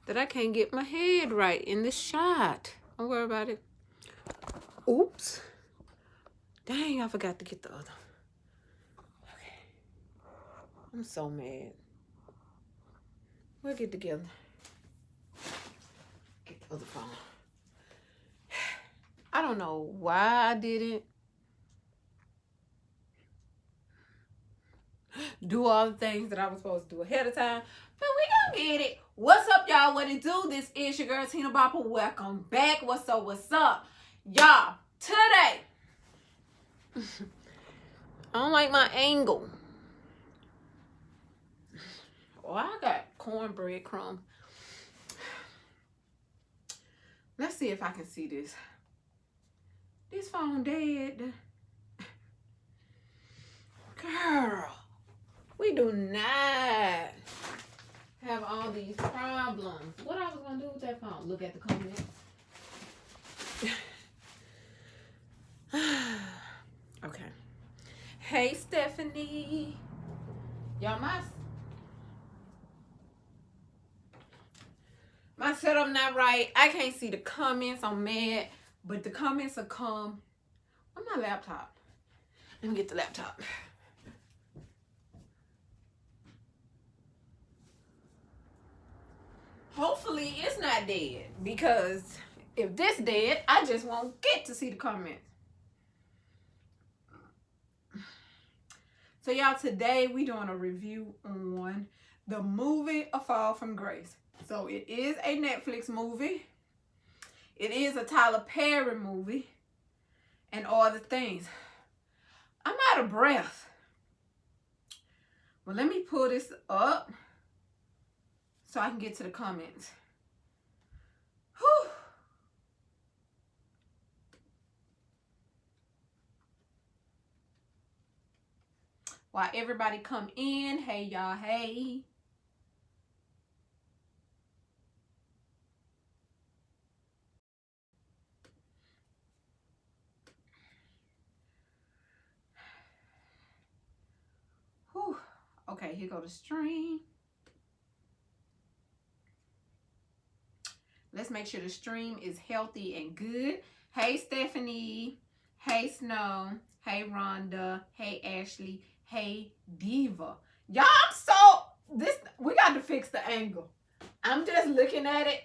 that I can't get my head right in the shot. Don't worry about it. Oops. Dang, I forgot to get the other. Okay. I'm so mad. We'll get together. Get the other phone. I don't know why I didn't do all the things that I was supposed to do ahead of time. But we gonna get it. What's up, y'all? What it do? This is your girl, Tina Bopper. Welcome back. What's up? What's up? Y'all, today, I don't like my angle. Oh, I got cornbread crumb. Let's see if I can see this. This phone dead. Girl, we do not have all these problems. What I was gonna do with that phone? Look at the comments. Okay. Hey, Stephanie. Y'all, my setup not right. I can't see the comments. I'm mad. But the comments will come on my laptop. Let me get the laptop. Hopefully it's not dead. Because if this dead, I just won't get to see the comments. So y'all, today we doing a review on the movie A Fall from Grace. So it is a Netflix movie. It is a Tyler Perry movie. And all the things. I'm out of breath. Well, let me pull this up so I can get to the comments. Whew. While everybody come in, hey y'all, hey. Whew. Okay, here go the stream. Let's make sure the stream is healthy and good. Hey, Stephanie. Hey, Snow. Hey, Rhonda. Hey, Ashley. Hey, Diva. Y'all, we got to fix the angle. I'm just looking at it.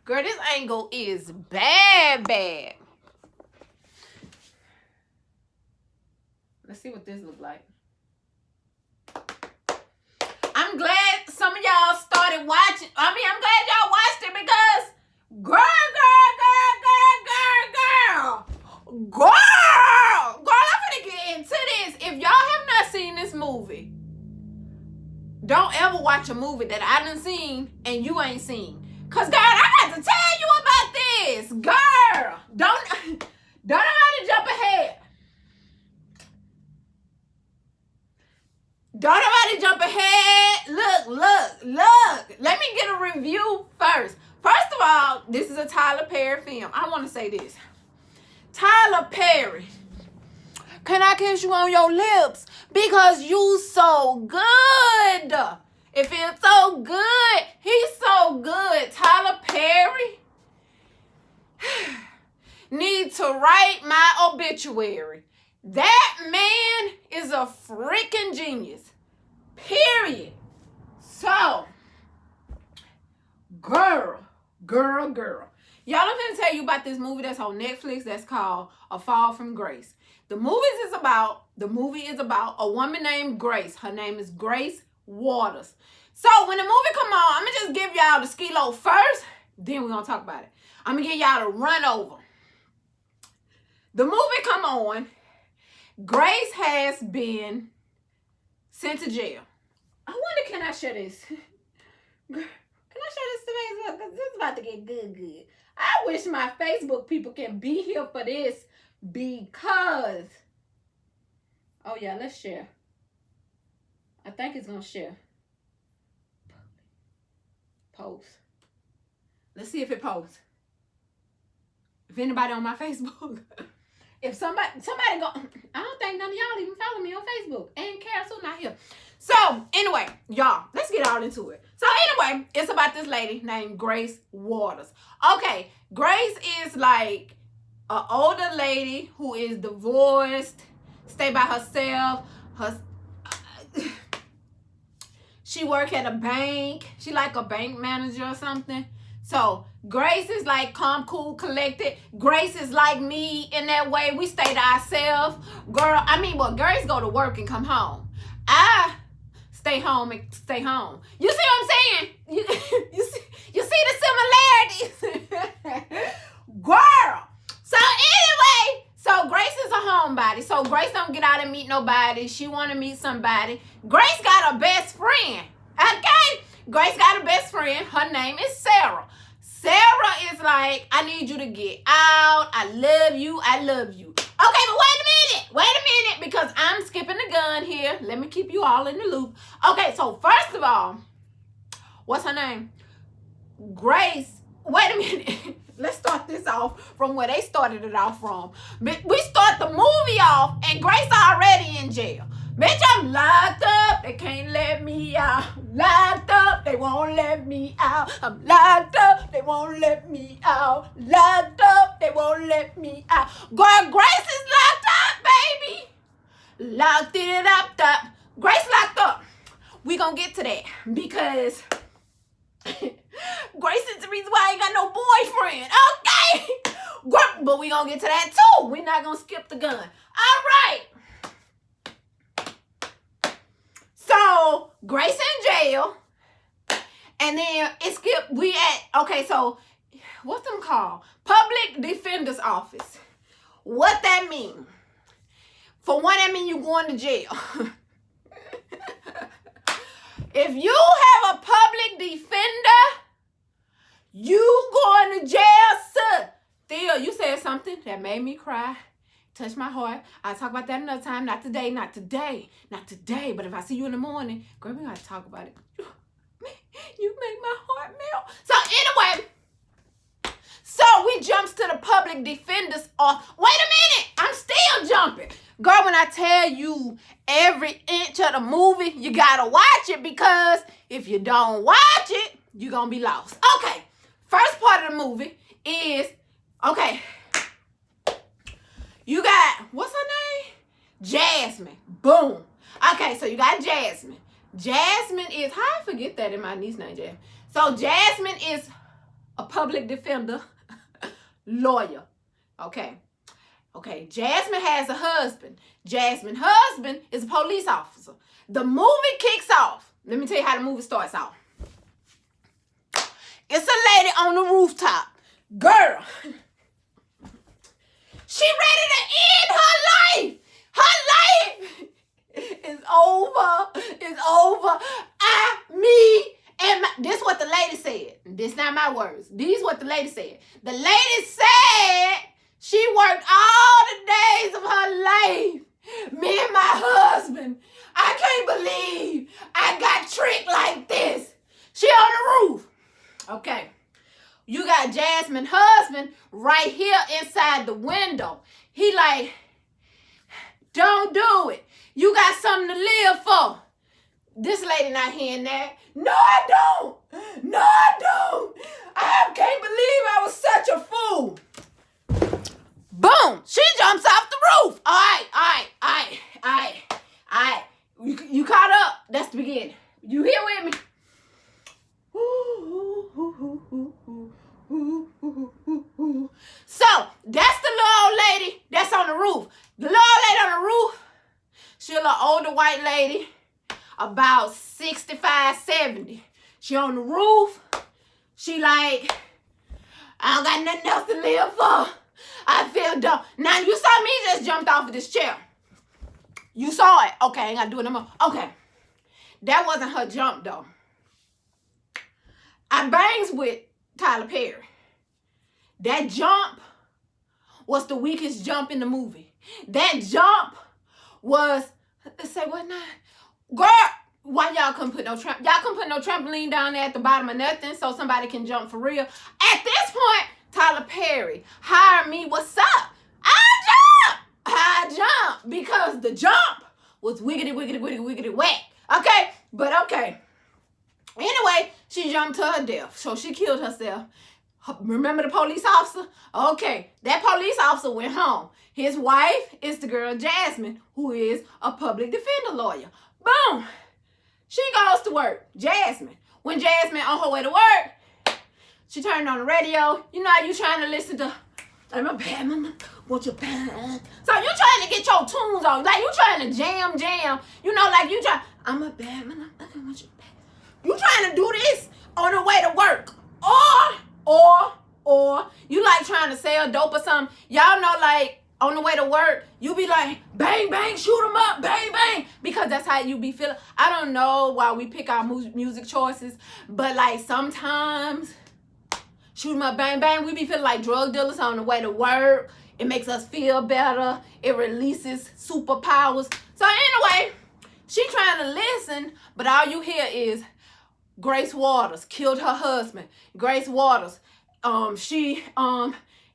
Girl, this angle is bad. Let's see what this looks like. I'm glad some of y'all started watching. I'm glad y'all watched it because girl, I'm gonna get into this. If y'all have not seen this movie, don't ever watch a movie that I done seen and you ain't seen. Cause girl, I got to tell you about this. Girl, don't nobody jump ahead. Don't nobody jump ahead. Look. Let me get a review first. First of all, this is a Tyler Perry film. I want to say this. Tyler Perry, can I kiss you on your lips? Because you so good. It feels so good. He's so good. Tyler Perry need to write my obituary. That man is a freaking genius. Period. So, girl. Y'all, I'm going to tell you about this movie that's on Netflix that's called A Fall from Grace. The movie is about a woman named Grace. Her name is Grace Waters. So, when the movie come on, I'm going to just give y'all the skilo first. Then we're going to talk about it. I'm going to give y'all the run over. The movie come on. Grace has been sent to jail. I wonder, can I share this? Can I share this to Facebook? Because this is about to get good. I wish my Facebook people can be here for this because... Oh, yeah, let's share. I think it's going to share. Post. Let's see if it posts. If anybody on my Facebook... If somebody go, I don't think none of y'all even follow me on Facebook. And Carousel not here. So, anyway, y'all, let's get all into it. So anyway, it's about this lady named Grace Waters. Okay, Grace is like an older lady who is divorced, stay by herself. She work at a bank. She like a bank manager or something. So Grace is like calm, cool, collected. Grace is like me in that way. We stay to ourselves. Grace go to work and come home. I stay home and stay home. You see what I'm saying? You see the similarities? Girl. So anyway, so Grace is a homebody. So Grace don't get out and meet nobody. She want to meet somebody. Grace got a best friend. Okay? Grace got a best friend. Her name is Sarah. Sarah is like, I need you to get out. I love you. I love you. Okay, but wait a minute, because I'm skipping the gun here. Let me keep you all in the loop. Okay, so first of all, what's her name? Grace. Wait a minute. Let's start this off from where they started it off from. We start the movie off and Grace already in jail. Bitch, I'm locked up. They can't let me out. Locked up. They won't let me out. I'm locked up. They won't let me out. Locked up. They won't let me out. Girl, Grace is locked up, baby. Locked it up. Grace locked up. We gonna get to that because Grace is the reason why I ain't got no boyfriend. Okay. But we gonna get to that too. We're not gonna skip the gun. All right. So Grace in jail, and then so what's them called? Public Defender's Office. What that mean? For one, that mean you going to jail. If you have a public defender, you going to jail, sir. Theo, you said something that made me cry. Touch my heart. I'll talk about that another time. Not today. But if I see you in the morning, girl, we gotta talk about it. You make my heart melt. So anyway, we jumps to the public defender's office. Wait a minute. I'm still jumping. Girl, when I tell you every inch of the movie, you gotta watch it, because if you don't watch it, you're gonna be lost. Okay. First part of the movie is, you got, what's her name? Jasmine. Boom. Okay, so you got Jasmine. Jasmine is, how I forget that in my niece name, Jasmine. So Jasmine is a public defender, lawyer. Okay, Jasmine has a husband. Jasmine's husband is a police officer. The movie kicks off. Let me tell you how the movie starts off. It's a lady on the rooftop. Girl. She ready to end her life. Her life is over. It's over. This what the lady said. This not my words. These what the lady said. The lady said she worked all the days of her life. Me and my husband. I can't believe I got tricked like this. She on the roof. Okay. You got Jasmine's husband right here inside the window. He like, don't do it. You got something to live for. This lady not hearing that. No, I don't. No, I don't. I can't believe I was such a fool. Boom. She jumps off the roof. All right. You caught up. That's the beginning. You here with me? So that's the little old lady that's on the roof. The little old lady on the roof, she a little older white lady, about 65, 70. She on the roof. She like, I don't got nothing else to live for. I feel dumb. Now you saw me just jumped off of this chair. You saw it. Okay, I ain't gotta do it no more. Okay. That wasn't her jump though. I bangs with Tyler Perry. That jump was the weakest jump in the movie. That jump was, say what now? Girl, why y'all couldn't put no trampoline down there at the bottom of nothing so somebody can jump for real? At this point, Tyler Perry, hire me, what's up? I jump because the jump was wiggity whack. Okay, but okay. Anyway, she jumped to her death. So she killed herself. Remember the police officer? Okay, that police officer went home. His wife is the girl Jasmine, who is a public defender lawyer. Boom. She goes to work. Jasmine. When Jasmine on her way to work, she turned on the radio. You know how you trying to listen to I'm a bad mama, want your bad. So you trying to get your tunes on. Like you trying to jam. You know, like you try. I'm a bad mama, I want your bad. You trying to do this on the way to work. Or you like trying to sell dope or something. Y'all know, like, on the way to work, you be like, bang, bang, shoot them up, bang, bang. Because that's how you be feeling. I don't know why we pick our music choices, but, like, sometimes, shoot them up, bang, bang, we be feeling like drug dealers on the way to work. It makes us feel better. It releases superpowers. So, anyway, she trying to listen, but all you hear is Grace Waters killed her husband. Grace Waters, she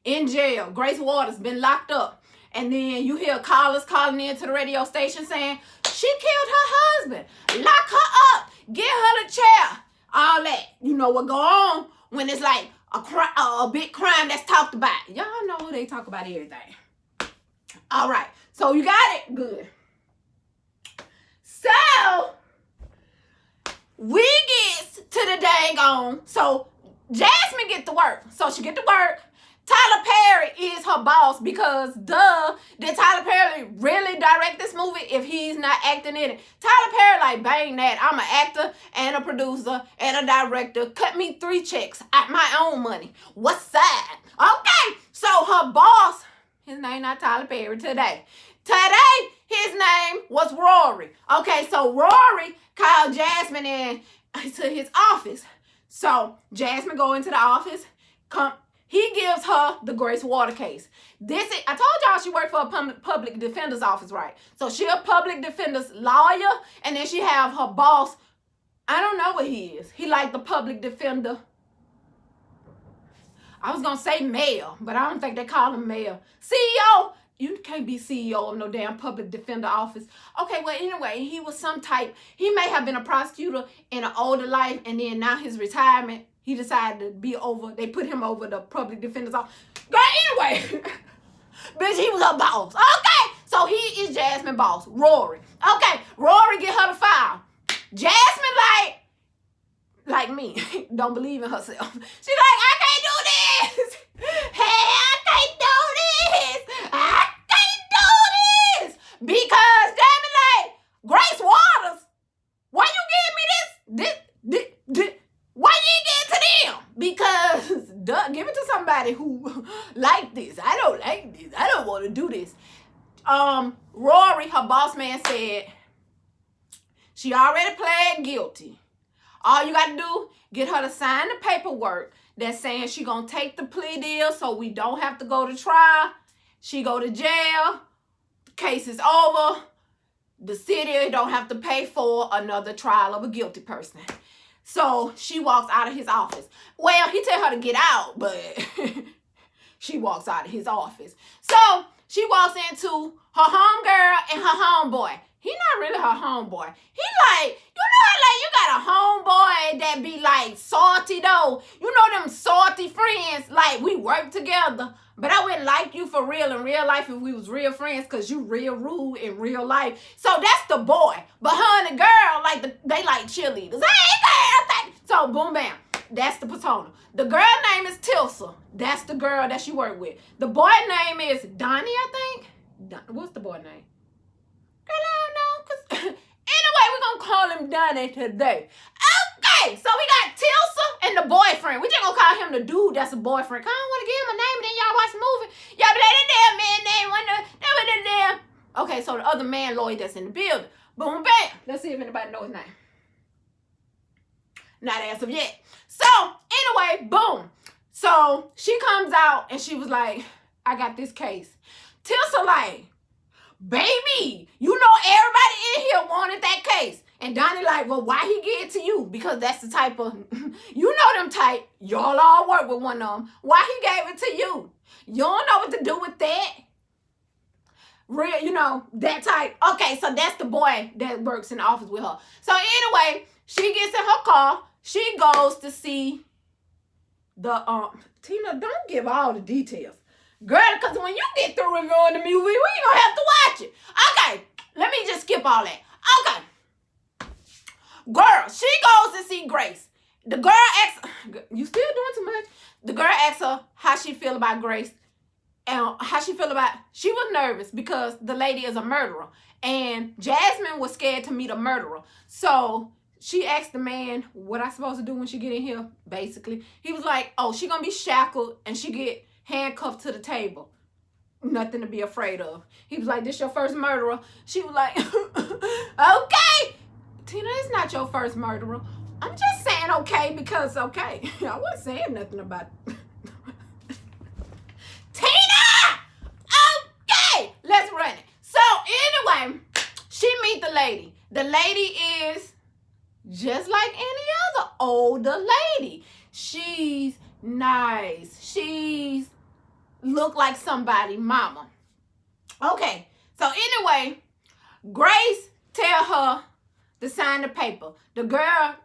in jail. Grace Waters been locked up. And then you hear callers calling in to the radio station saying, she killed her husband. Lock her up. Get her the chair. All that. You know what go on when it's like a big crime that's talked about. Y'all know they talk about everything. All right. So you got it? Good. So we get to the dang on. So Jasmine get to work. So she get to work. Tyler Perry is her boss because did Tyler Perry really direct this movie if he's not acting in it? Tyler Perry like, bang that. I'm an actor and a producer and a director. Cut me 3 checks at my own money. What's that? Okay. So her boss, his name not Tyler Perry today. Today, his name was Rory. Okay, so Rory called Jasmine in to his office. So Jasmine go into the office. He gives her the Grace Water case. I told y'all she worked for a public defender's office, right? So she a public defender's lawyer, and then she have her boss. I don't know what he is. He like the public defender. I was gonna say mayor, but I don't think they call him mayor. CEO. You can't be CEO of no damn public defender office. Okay, well, anyway, he was some type. He may have been a prosecutor in an older life, and then now his retirement, he decided to be over. They put him over the public defender's office. Girl, anyway, bitch, he was her boss. Okay, so he is Jasmine's boss, Rory. Okay, Rory get her the file. Jasmine, like me, don't believe in herself. She like, I can't do this. Hey, I can't do this. I can't do this. Because, damn it, like, Grace Waters, why you give me this? Why you ain't give it to them? Because, give it to somebody who like this. I don't like this. I don't want to do this. Rory, her boss man, said she already pled guilty. All you got to do, get her to sign the paperwork that's saying she going to take the plea deal so we don't have to go to trial. She go to jail. The case is over. The city don't have to pay for another trial of a guilty person. So she walks out of his office. Well, he tell her to get out, but she walks out of his office. So she walks into her homegirl and her homeboy. He not really her homeboy. He like, you know how like you got a homeboy that be like salty though. You know them salty friends, like we work together, but I wouldn't like you for real in real life if we was real friends because you real rude in real life. So that's the boy. But her and the girl, like they like cheerleaders. Hey girl, so boom bam. That's the persona. The girl name is Tilsa. That's the girl that she worked with. The boy name is Donnie, I think. What's the boy name? Girl, I don't know. Cause anyway, we're going to call him Donnie today. Okay, so we got Tilsa and the boyfriend. We just going to call him the dude that's a boyfriend. I don't want to give him a name, and then y'all watch the movie. Y'all be like, that damn man name, that damn. Okay, so the other man, Lloyd, that's in the building. Boom, bam. Let's see if anybody knows his name. Not as of yet. So, anyway, boom. So, she comes out, and she was like, I got this case. Tilsa like, baby, you know everybody in here wanted that case. And Donnie like, well, why he give it to you? Because that's the type of, you know them type. Y'all all work with one of them. Why he gave it to you? You don't know what to do with that. Real, you know, that type. Okay, so that's the boy that works in the office with her. So anyway, she gets in her car. she goes to see the Tina, don't give all the details. Girl, because when you get through reviewing the movie, we ain't gonna have to watch it. Okay, let me just skip all that. Okay. Girl, she goes to see Grace. The girl asks, you still doing too much? The girl asks her how she feel about Grace. And how she feel about, she was nervous because the lady is a murderer. And Jasmine was scared to meet a murderer. So she asked the man, what I supposed to do when she get in here, basically. He was like, oh, she gonna be shackled and she get handcuffed to the table. Nothing to be afraid of. He was like, this your first murderer? She was like, okay. Tina, it's not your first murderer. I'm just saying okay because okay. I wasn't saying nothing about it. Tina! Okay! Let's run it. So anyway, she meet the lady. The lady is just like any other older lady. She's nice. She's look like somebody mama. Okay. So anyway, Grace tell her to sign the paper. The girl,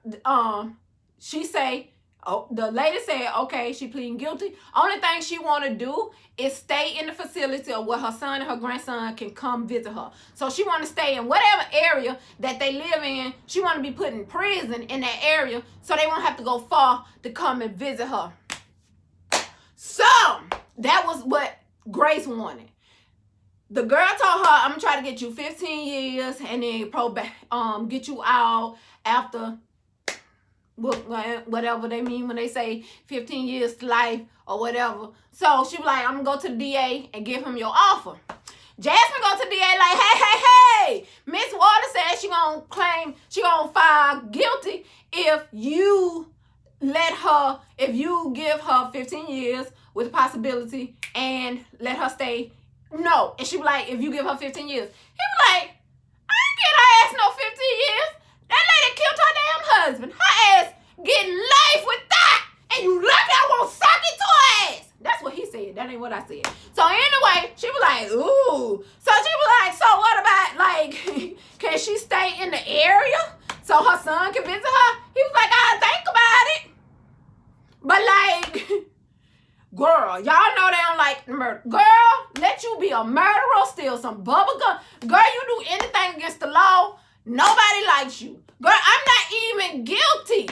she say, oh, the lady said, okay, she pleading guilty. Only thing she want to do is stay in the facility where her son and her grandson can come visit her. So she want to stay in whatever area that they live in. She want to be put in prison in that area so they won't have to go far to come and visit her. So that was what Grace wanted. The girl told her, I'm gonna try to get you 15 years and then get you out after whatever they mean when they say 15 years to life or whatever. So she was like, I'm gonna go to the DA and give him your offer. Jasmine go to the DA like, hey, Miss Waters said she gonna file guilty if you give her 15 years with possibility and let her stay. No. And she was like, if you give her 15 years. He was like, I ain't get her ass no 15 years. That lady killed her damn husband. Her ass getting life with that. And you lucky I won't suck it to her ass. That's what he said. That ain't what I said. So anyway, she was like, ooh. So she was like, so what about, like, can she stay in the area so her son can visit her? He was like, I'll think about it. But like, girl, y'all know they don't like murder. Girl, let you be a murderer, steal some bubble gum. Girl, you do anything against the law, nobody likes you. Girl, I'm not even guilty.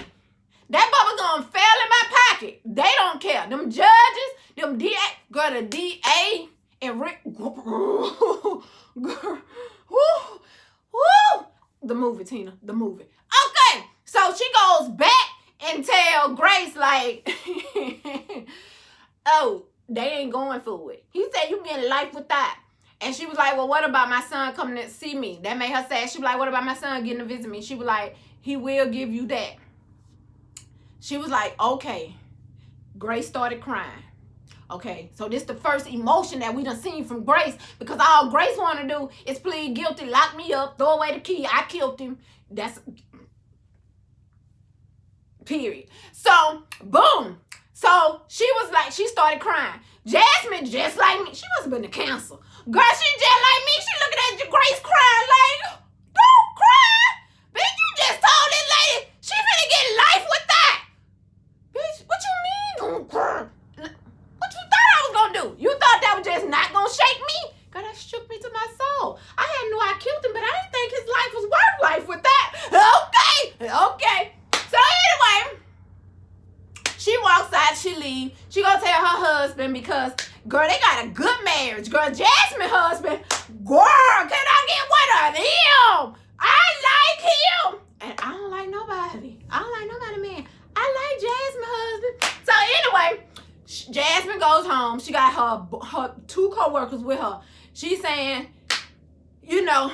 That bubble gum fell in my pocket. They don't care. Them judges, them DA, girl, the DA and Rick. Girl, woo. The movie, Tina, the movie. Okay, so she goes back and tell Grace like, oh, they ain't going for it. He said, you getting life with that. And she was like, well, what about my son coming to see me? That made her sad. She was like, what about my son getting to visit me? She was like, he will give you that. She was like, okay. Grace started crying. Okay, so this the first emotion that we done seen from Grace, because all Grace want to do is plead guilty, lock me up, throw away the key, I killed him. That's period. So, boom. So, she was like, she started crying. Jasmine, just like me, she must have been the cancer. Girl, she just like me. She looking at Grace crying like, don't cry. Bitch, you just told this lady she finna get life with that. Bitch, what you mean don't cry? What you thought I was gonna do? You thought that was just not gonna shake me? God, that shook me to my soul. I had knew I killed him, but I didn't think his life was worth life with that. Okay. So anyway, she walks out, she leaves. She gonna tell her husband because, girl, they got a good marriage. Girl, Jasmine husband, girl, can I get one of him? I like him. And I don't like nobody. I don't like nobody, man. I like Jasmine husband. So anyway, Jasmine goes home. She got her two co-workers with her. She's saying, you know,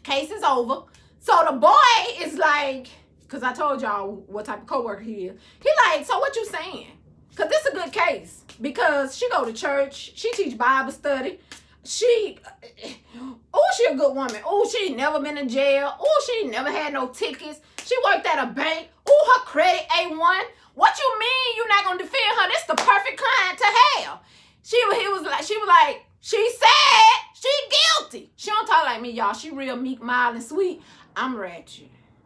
case is over. So the boy is like, because I told y'all what type of co-worker he is. He like, so what you saying? Because this is a good case. Because she go to church. She teach Bible study. She a good woman. Oh, she ain't never been in jail. Oh, she ain't never had no tickets. She worked at a bank. Oh, her credit A1. What you mean you not going to defend her? This the perfect client to have. She was like, she said she guilty. She don't talk like me, y'all. She real meek, mild, and sweet. I'm ratchet.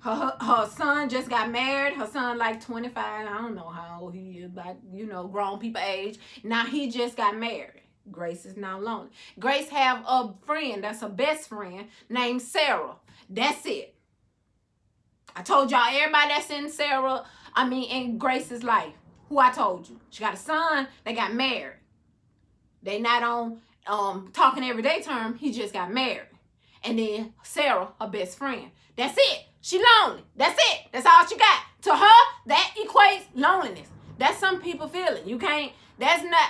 Her son just got married. Her son like 25. I don't know how old he is, but grown people age. Now he just got married. Grace is now lonely. Grace have a friend that's her best friend named Sarah. That's it. I told y'all everybody that's in Grace's life. Who I told you. She got a son. They got married. They not on talking everyday term. He just got married. And then Sarah, her best friend. That's it. She lonely. That's it. That's all she got. To her, that equates loneliness. That's some people feeling. You can't, that's not,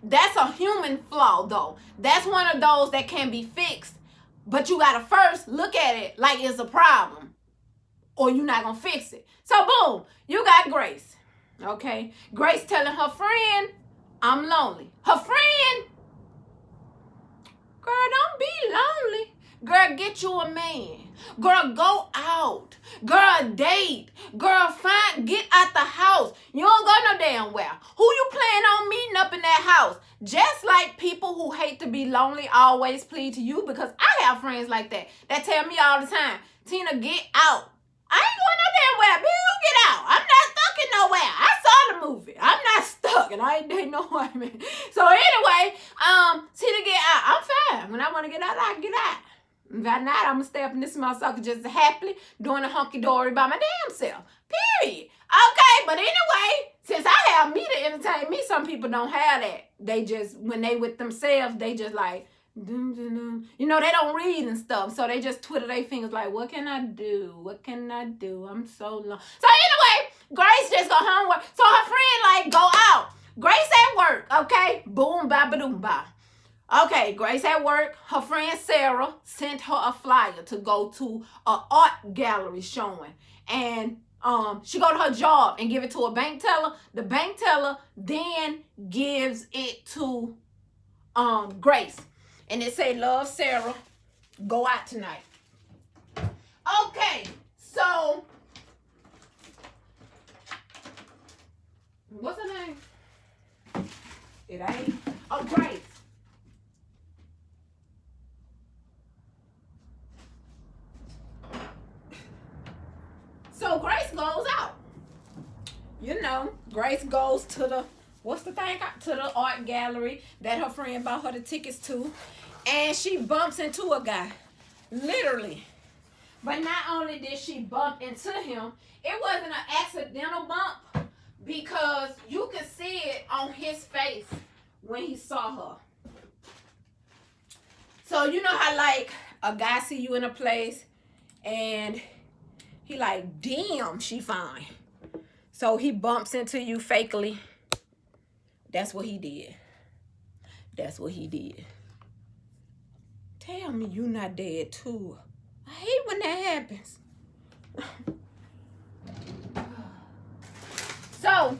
that's a human flaw though. That's one of those that can be fixed. But you gotta first look at it like it's a problem. Or you're not gonna fix it. So boom, you got Grace. Okay? Grace telling her friend, I'm lonely. Her friend, girl, don't be lonely. Girl, get you a man. Girl, go out. Girl, date. Girl, get out the house. You don't go no damn where. Who you plan on meeting up in that house? Just like people who hate to be lonely always plead to you, because I have friends like that tell me all the time, Tina, get out. I ain't going no damn where. Bitch, you get out. I'm not stuck in nowhere. I saw the movie. I'm not stuck, and I ain't dating no woman. So anyway, Tina, get out. I'm fine. When I want to get out, I can get out. If not, I'm going to stay up in this motherfucker just happily doing a hunky-dory by my damn self. Period. Okay, but anyway, since I have me to entertain me, some people don't have that. They just, when they with themselves, they just like, dum, dum, dum. They don't read and stuff. So they just twiddle their fingers like, what can I do? What can I do? I'm so long. So anyway, Grace just go homework. So her friend like, go out. Grace at work, okay? Boom, ba, ba, doom, ba. Okay, Grace at work. Her friend Sarah sent her a flyer to go to an art gallery showing. And she go to her job and give it to a bank teller. The bank teller then gives it to Grace. And it say, love, Sarah, go out tonight. Okay, so what's her name? It ain't. Oh, Grace. So Grace goes out. Grace goes to the, to the art gallery that her friend bought her the tickets to. And she bumps into a guy. Literally. But not only did she bump into him, it wasn't an accidental bump, because you could see it on his face when he saw her. So you know how like a guy see you in a place and he like, damn, she fine. So he bumps into you fakely. That's what he did. That's what he did. Tell me you not dead too. I hate when that happens. So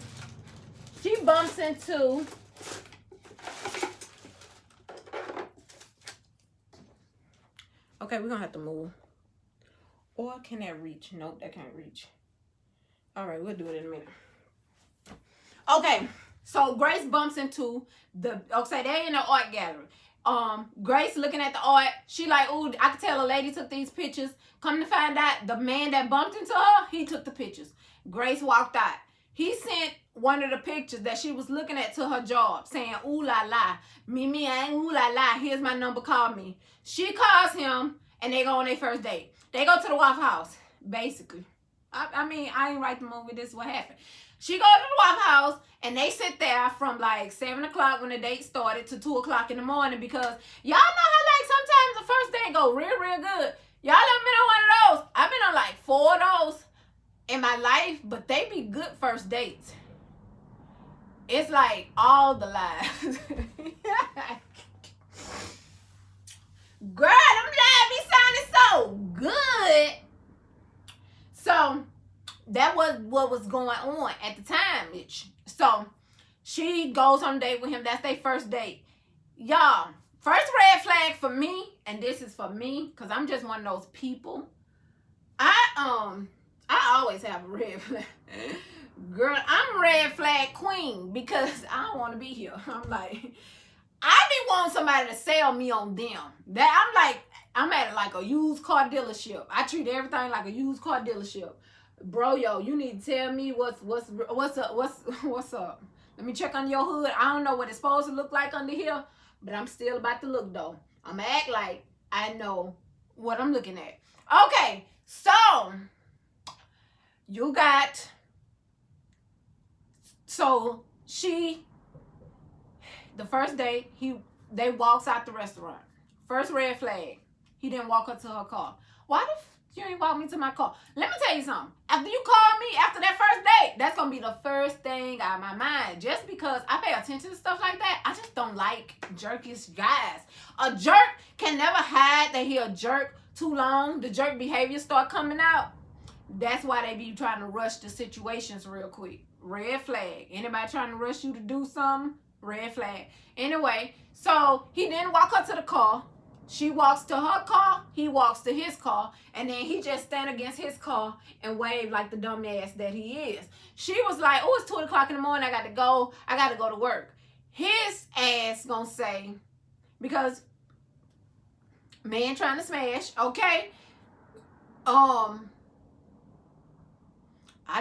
she bumps into okay, we're gonna have to move. Or can that reach? Nope, that can't reach. All right, we'll do it in a minute. Okay, so Grace bumps into they in the art gallery. Grace looking at the art. She like, ooh, I could tell a lady took these pictures. Come to find out, the man that bumped into her, he took the pictures. Grace walked out. He sent one of the pictures that she was looking at to her job, saying, ooh la la, me, I ain't ooh la la, here's my number, call me. She calls him, and they go on their first date. They go to the Waffle House, basically. I ain't write the movie, this is what happened. She go to the Waffle House, and they sit there from like 7 o'clock when the date started to 2 o'clock in the morning, because y'all know how like sometimes the first date go real good. Y'all ever been on one of those? I've been on like 4 of those in my life, but they be good first dates. It's like all the lies. Girl, them lies be sounding so good. So that was what was going on at the time, bitch. So she goes on a date with him. That's their first date. Y'all, first red flag for me, and this is for me, because I'm just one of those people. I always have a red flag. Girl, I'm red flag queen, because I don't want to be here. I'm like, I be wanting somebody to sell me on them. That I'm like, I'm at like a used car dealership. I treat everything like a used car dealership. Bro, yo, you need to tell me what's up, what's up. Let me check on your hood. I don't know what it's supposed to look like under here, but I'm still about to look though. I'm gonna act like I know what I'm looking at. Okay, so you got, so she, the first day they walks out the restaurant. First red flag. He didn't walk her to her car. Why the you ain't walk me to my car? Let me tell you something. After you call me after that first date, that's gonna be the first thing out of my mind. Just because I pay attention to stuff like that, I just don't like jerkish guys. A jerk can never hide that he a jerk too long. The jerk behavior start coming out. That's why they be trying to rush the situations real quick. Red flag. Anybody trying to rush you to do something? Red flag. Anyway, so he didn't walk her to the car. She walks to her car, he walks to his car, and then he just stand against his car and wave like the dumbass that he is. She was like, oh, it's 2 o'clock in the morning, I got to go to work. His ass gonna say, because man trying to smash, okay? I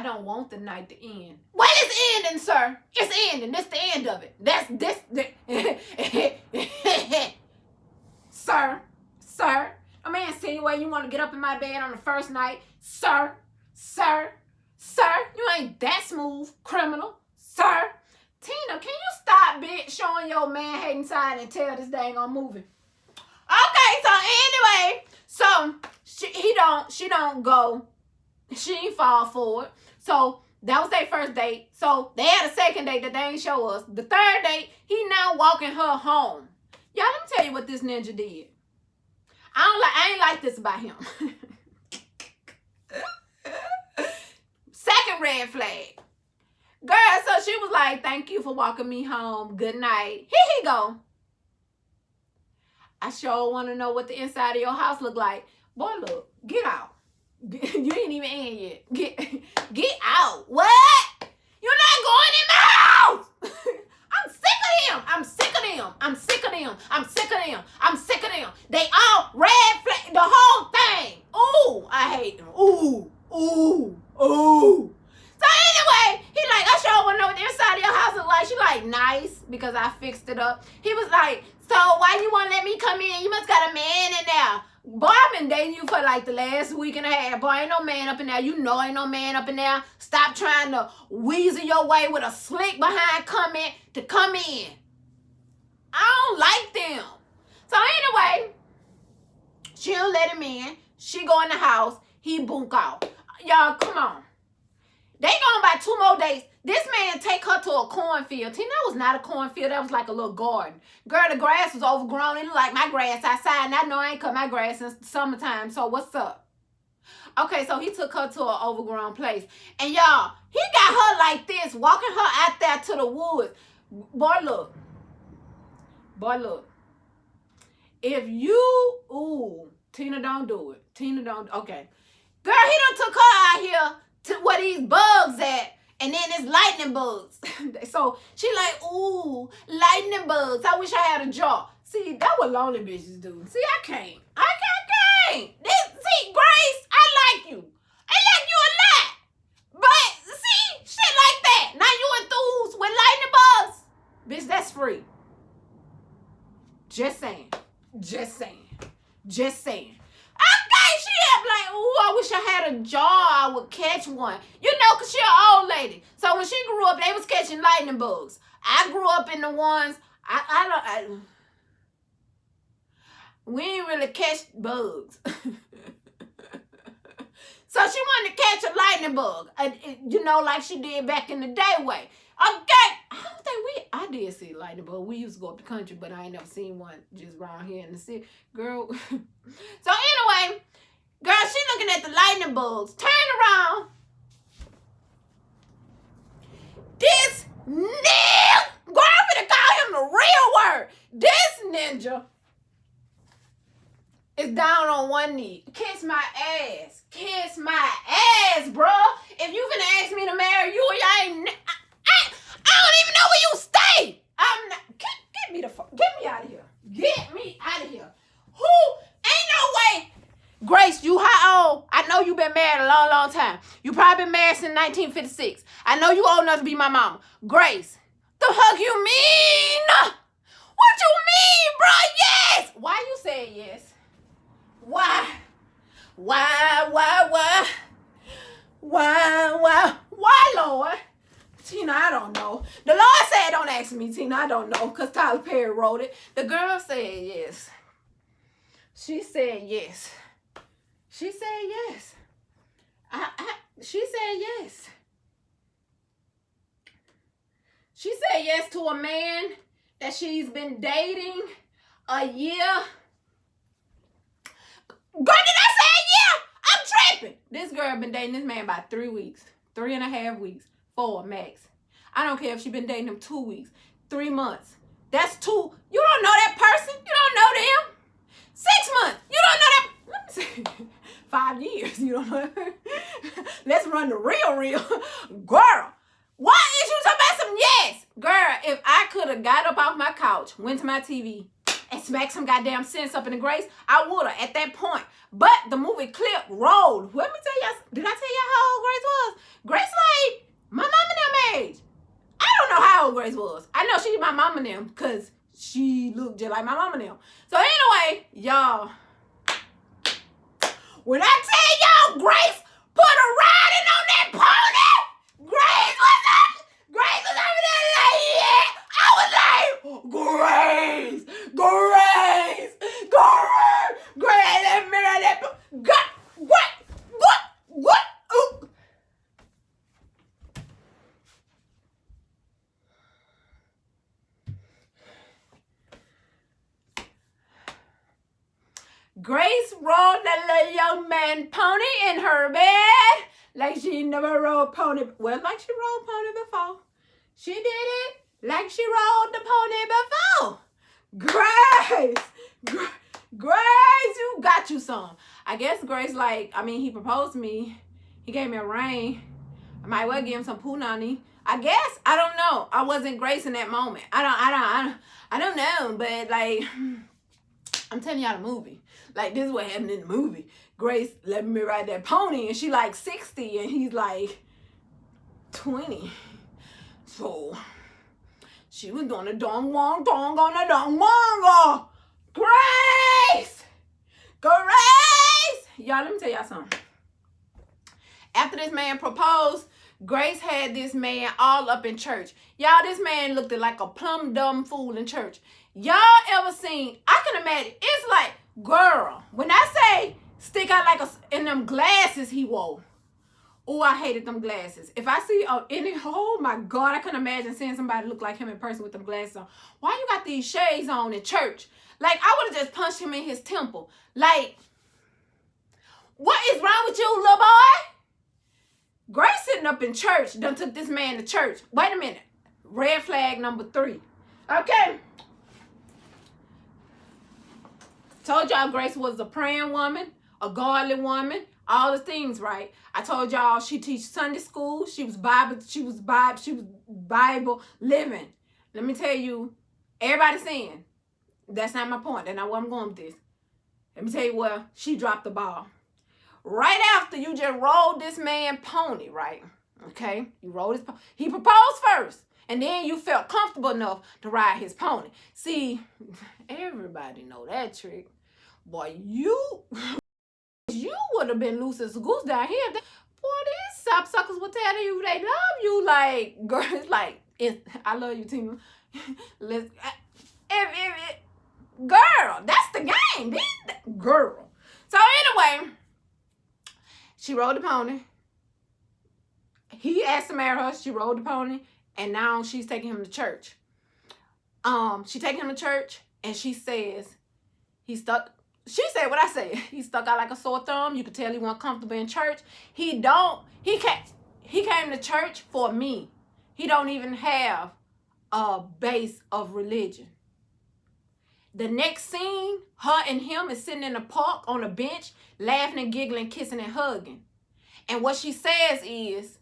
don't want the night to end. Well, it's ending, sir. It's ending. This the end of it. That's this. Sir, a man insinuate you want to get up in my bed on the first night. Sir, you ain't that smooth, criminal. Sir, Tina, can you stop, bitch, showing your man hating side and tell this dang on movie? Okay, so anyway, so she ain't fall for it. So that was their first date. So they had a second date that they ain't show us. The third date, he now walking her home. Y'all, let me tell you what this ninja did. I ain't like this about him. Second red flag. Girl, so she was like, thank you for walking me home. Good night. Here he go. I sure want to know what the inside of your house look like. Boy, look, get out. You ain't even in yet. Get out. What? You're not going in my house. I'm sick of them. I'm sick of them. I'm sick of them. I'm sick of them. I'm sick of them. They all red flag, the whole thing. Ooh, I hate them. Ooh. So anyway, he like, I sure want to know what the inside of your house is like. She like, nice, because I fixed it up. He was like, so why you want to let me come in? You must got a man in there. Boy, I've been dating you for like the last week and a half. Boy, ain't no man up in there. You know ain't no man up in there. Stop trying to weasel your way with a slick behind comment to come in. I don't like them. So anyway, she'll let him in. She go in the house. He boonk out. Y'all, come on. They going by 2 more dates. This man take her to a cornfield. Tina, that was not a cornfield. That was like a little garden. Girl, the grass was overgrown. It looked like my grass outside. And I know I ain't cut my grass since summertime. So what's up? Okay, so he took her to an overgrown place. And y'all, he got her like this, walking her out there to the woods. Boy, look. If you, Tina, don't do it. Okay. Girl, he done took her out here to where these bugs at. And then it's lightning bugs. So she like, ooh, lightning bugs. I wish I had a jaw. See, that's what lonely bitches do. See, I can't. See, Grace, I like you. I like you a lot. But see, shit like that. Now you enthused with lightning bugs. Bitch, that's free. Just saying. Okay, she had like, ooh, I wish I had a jaw. I would catch one. You know, because she an old lady. So when she grew up, they was catching lightning bugs. I grew up in the ones, we ain't really catch bugs. So she wanted to catch a lightning bug. You know, like she did back in the day way. Okay. I did see a lightning bug. We used to go up the country, but I ain't never seen one just around here in the city. Girl. So anyway, girl, she looking at the lightning bugs. Turn around. This ninja, girl, I'm gonna call him the real word. This ninja is down on one knee. Kiss my ass. Kiss my ass, bro. If you finna ask me to marry you, I don't even know where you stay. I'm not. Get me out of here. Get me out of here. Who? Ain't no been married a long, long time. You probably been married since 1956. I know you old enough to be my mama. Grace, the fuck you mean? What you mean, bro? Yes. Why you say yes? Why? Why, Lord? Tina, I don't know. The Lord said, don't ask me, Tina. I don't know, because Tyler Perry wrote it. The girl said yes. She said yes. She said yes. She said yes. She said yes to a man that she's been dating a year. Girl, did I say a year? I'm tripping. This girl been dating this man about 3 weeks. 3.5 weeks. 4 max. I don't care if she been dating him 2 weeks. 3 months. That's 2. You don't know that person. You don't know them. 6 months. You don't know that. Let me say 5 years. You don't know that. Let's run the real. Girl. Why is you talking about some yes? Girl, if I could have got up off my couch, went to my TV, and smacked some goddamn sense up in the Grace, I would have at that point. But the movie clip rolled. Let me tell y'all, did I tell y'all how old Grace was? Grace like my mama and them age. I don't know how old Grace was. I know she's my mama and them because she looked just like my mama and them. So anyway, y'all, when I tell y'all Grace put a riding on that pony, Grace was over there like, yeah. I was like, Grace, let me ride that pony. What? Ooh. Grace rode that little young man pony in her bed like she never rode pony. Well, like she rode pony before. She did it like she rode the pony before. Grace, you got you some. I guess Grace he proposed to me. He gave me a ring. I might well give him some punani. I guess. I don't know. I wasn't Grace in that moment. I don't know, but I'm telling y'all the movie. Like, this is what happened in the movie. Grace let me ride that pony, and she like 60, and he's like 20. So, she was doing a dong wong dong on a dong wong. Grace! Y'all, let me tell y'all something. After this man proposed, Grace had this man all up in church. Y'all, this man looked like a plumb dumb fool in church. Y'all ever seen, I can imagine, it's like, girl, when I say stick out like in them glasses he wore. Oh, I hated them glasses. If I see oh my God, I couldn't imagine seeing somebody look like him in person with them glasses on. Why you got these shades on in church? Like, I would have just punched him in his temple. Like, what is wrong with you, little boy? Grace sitting up in church done took this man to church. Wait a minute. Red flag number 3. Okay. Told y'all Grace was a praying woman, a godly woman, all the things, right? I told y'all she teach Sunday school. She was Bible living. Let me tell you, everybody saying, that's not my point. That's not where I'm going with this. Let me tell you where she dropped the ball. Right after you just rolled this man pony, right? Okay? You rolled his pony. He proposed first. And then you felt comfortable enough to ride his pony. See, everybody know that trick. Boy, you would have been loose as a goose down here. Boy, these sapsuckers will tell you they love you. Like, girl, it's like, I love you, Tina. Girl, that's the game. Girl. So anyway, she rode the pony. He asked to marry her. She rode the pony. And now she's taking him to church. She taking him to church, and she says he stuck. She said what I said. He stuck out like a sore thumb. You could tell he wasn't comfortable in church. He came to church for me. He don't even have a base of religion. The next scene, her and him is sitting in the park on a bench, laughing and giggling, kissing and hugging. And what she says is,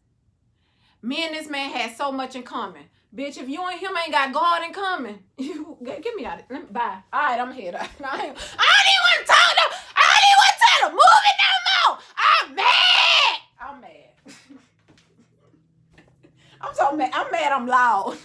me and this man had so much in common. Bitch, if you and him ain't got God in common, you get me out of it. Bye. All right, I'm here. I don't even want to talk. I don't even want to tell the movie no more. I'm mad. so mad. I'm mad I'm loud.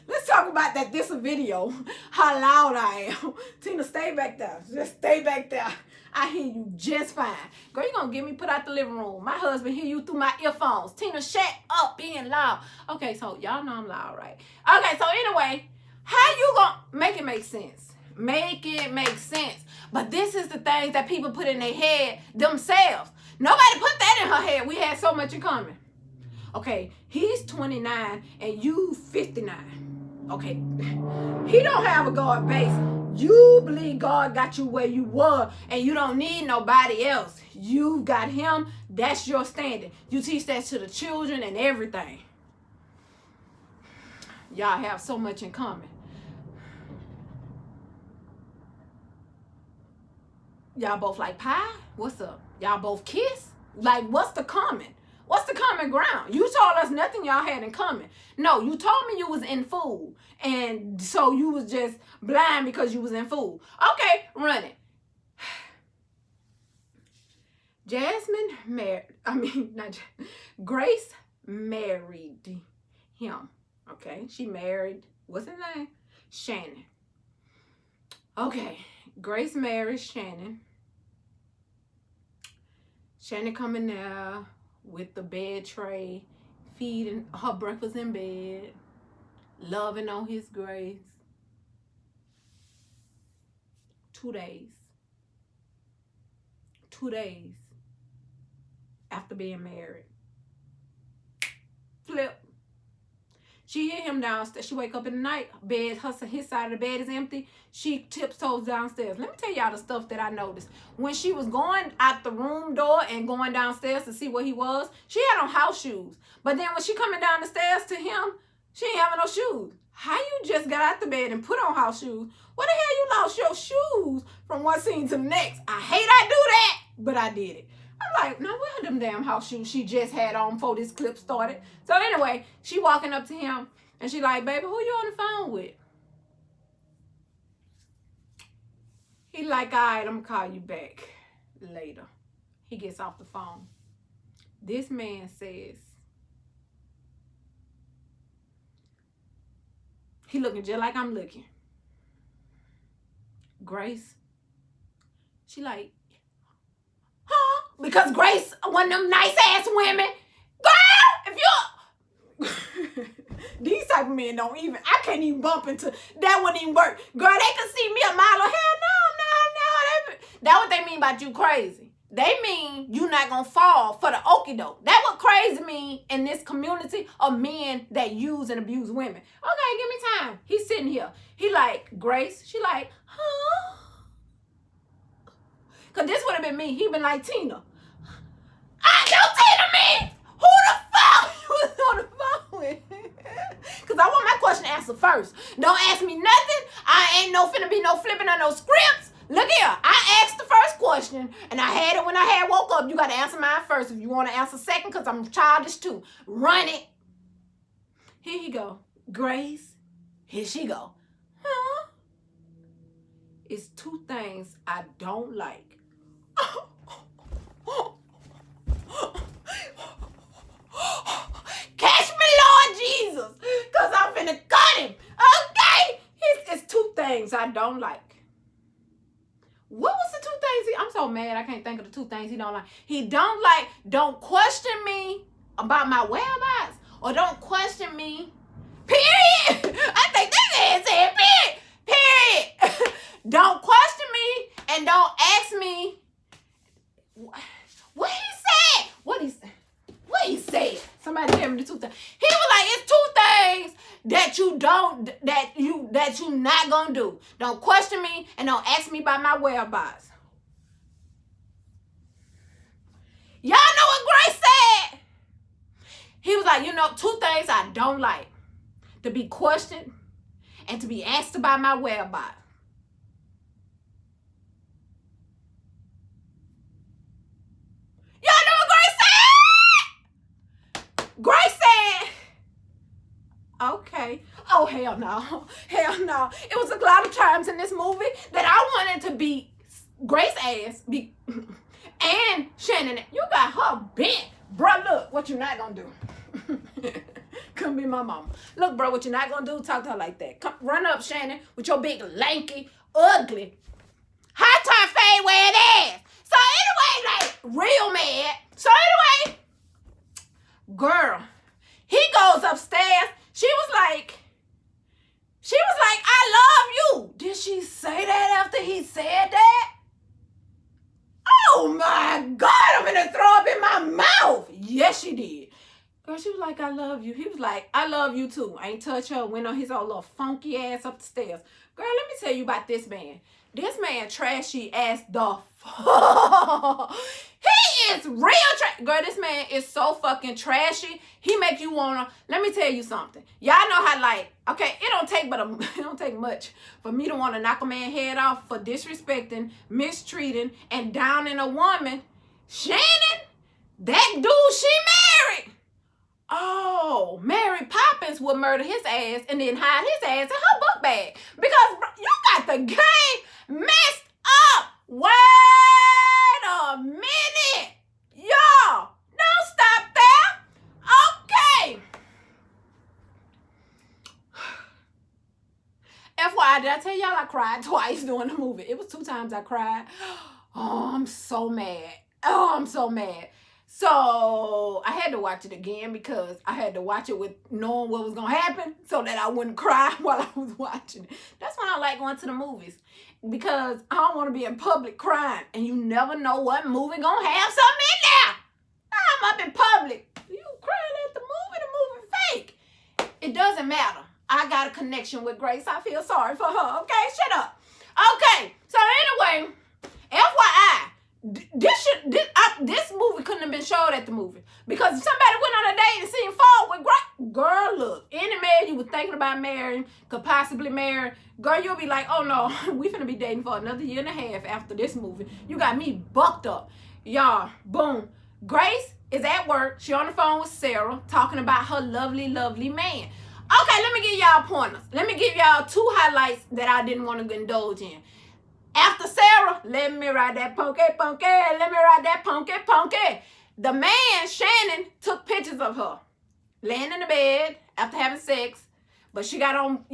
Let's talk about that. This a video. How loud I am. Tina, stay back there. Just stay back there. I hear you just fine. Girl, you gonna get me put out the living room. My husband hear you through my earphones. Tina, shut up being loud. Okay, so y'all know I'm loud, right? Okay, so anyway, how you gonna make it make sense? Make it make sense. But this is the things that people put in their head themselves. Nobody put that in her head. We had so much in common. Okay, he's 29 and you 59. Okay, he don't have a God base. You believe God got you where you were and you don't need nobody else. You got him. That's your standard. You teach that to the children and everything. Y'all have so much in common. Y'all both like pie? What's up? Y'all both kiss? Like, what's the common? What's the common ground? You told us nothing y'all had in common. No, you told me you was in food. And so you was just blind because you was in food. Okay, run it. Grace married him. Okay, she married, what's his name? Shannon. Okay, Grace married Shannon. Shannon coming there with the bed tray, feeding her breakfast in bed, loving on his Grace. 2 days. 2 days after being married. Flip. She hear him downstairs. She wake up in the night, bed, his side of the bed is empty. She tiptoes downstairs. Let me tell y'all the stuff that I noticed. When she was going out the room door and going downstairs to see where he was, she had on house shoes. But then when she coming down the stairs to him, she ain't having no shoes. How you just got out the bed and put on house shoes? Where the hell you lost your shoes from one scene to the next? I hate I do that, but I did it. I'm like, now where are them damn house shoes she just had on before this clip started? So anyway, she walking up to him and she like, baby, who you on the phone with? He like, all right, I'm gonna call you back later. He gets off the phone. This man says, he looking just like I'm looking. Grace, she like, huh? Because Grace, one of them nice ass women. Girl, if you these type of men don't even, I can't even bump into, that wouldn't even work. Girl, they could see me a mile away. Hell no. That's what they mean about you crazy. They mean you not gonna fall for the okie doke. That's what crazy mean in this community of men that use and abuse women. Okay, give me time. He's sitting here. He like, Grace, she like, huh? Cause this would have been me. He been like, Tina. Don't Tina me! Who the fuck you was on the phone with? Cause I want my question answered first. Don't ask me nothing. I ain't no finna be no flipping on no scripts. Look here, I asked the first question, and I had it when I had woke up. You got to answer mine first if you want to answer second, because I'm childish too. Run it. Here he go. Grace, here she go. Huh? It's 2 things I don't like. Catch me, Lord Jesus, because I'm finna cut him. Okay? It's 2 things I don't like. What was the 2 things? I'm so mad I can't think of the 2 things he don't like. He don't like, don't question me about my whereabouts, or don't question me, period. I think this man said period. Don't question me and don't ask me what he said. What he said. Somebody tell me the 2 things. He was like, it's 2 things that you not gonna do. Don't question me and don't ask me about my whereabouts. Y'all know what Grace said? He was like, 2 things I don't like. To be questioned and to be asked about my whereabouts. Y'all know what Grace said? Grace said, okay. Oh, hell no. Hell no. It was a lot of times in this movie that I wanted to be Grace ass and Shannon. You got her bent. Bruh, look, what you not gonna do? come be my mama. Look, bro, what you're not gonna do, talk to her like that. Come, run up, Shannon, with your big, lanky, ugly, high turn fade wearing ass. So anyway, like, real mad. So anyway, girl, he goes upstairs. She was like, I love you. Did she say that after he said that? Oh my God, I'm gonna throw up in my mouth. Yes, she did. Girl, she was like, I love you. He was like, I love you too. I ain't touch her. Went on his old little funky ass up the stairs. Girl, let me tell you about this man. This man trashy as the fuck. He is real trash. Girl, this man is so fucking trashy. He make you wanna, let me tell you something. Y'all know how, like, okay, it don't take much for me to wanna knock a man head off for disrespecting, mistreating, and downing a woman. Shannon, that dude she married. Oh, Mary Poppins would murder his ass and then hide his ass in her book bag. Because bro, you got the game messed up. Wait a minute. Y'all, don't stop there. Okay. FYI, did I tell y'all I cried twice during the movie? It was 2 times I cried. Oh, I'm so mad. Oh, I'm so mad. So I had to watch it again because I had to watch it with knowing what was going to happen so that I wouldn't cry while I was watching it. That's why I like going to the movies, because I don't want to be in public crying, and you never know what movie going to have something in there. I'm up in public. You crying at the movie fake. It doesn't matter. I got a connection with Grace. I feel sorry for her. Okay, shut up. Okay, so anyway, FYI, this movie couldn't have been showed at the movie, because if somebody went on a date and seen Fall with Grace, girl, look, any man you were thinking about marrying, could possibly marry, girl, you'll be like, oh no, we finna be dating for another 1.5 years after this movie. You got me bucked up. Y'all, boom. Grace is at work. She on the phone with Sarah talking about her lovely, lovely man. Okay, let me give y'all pointers. Let me give y'all 2 highlights that I didn't want to indulge in. After Sarah, let me ride that punky. Let me ride that punky. The man, Shannon, took pictures of her laying in the bed after having sex, but she got on,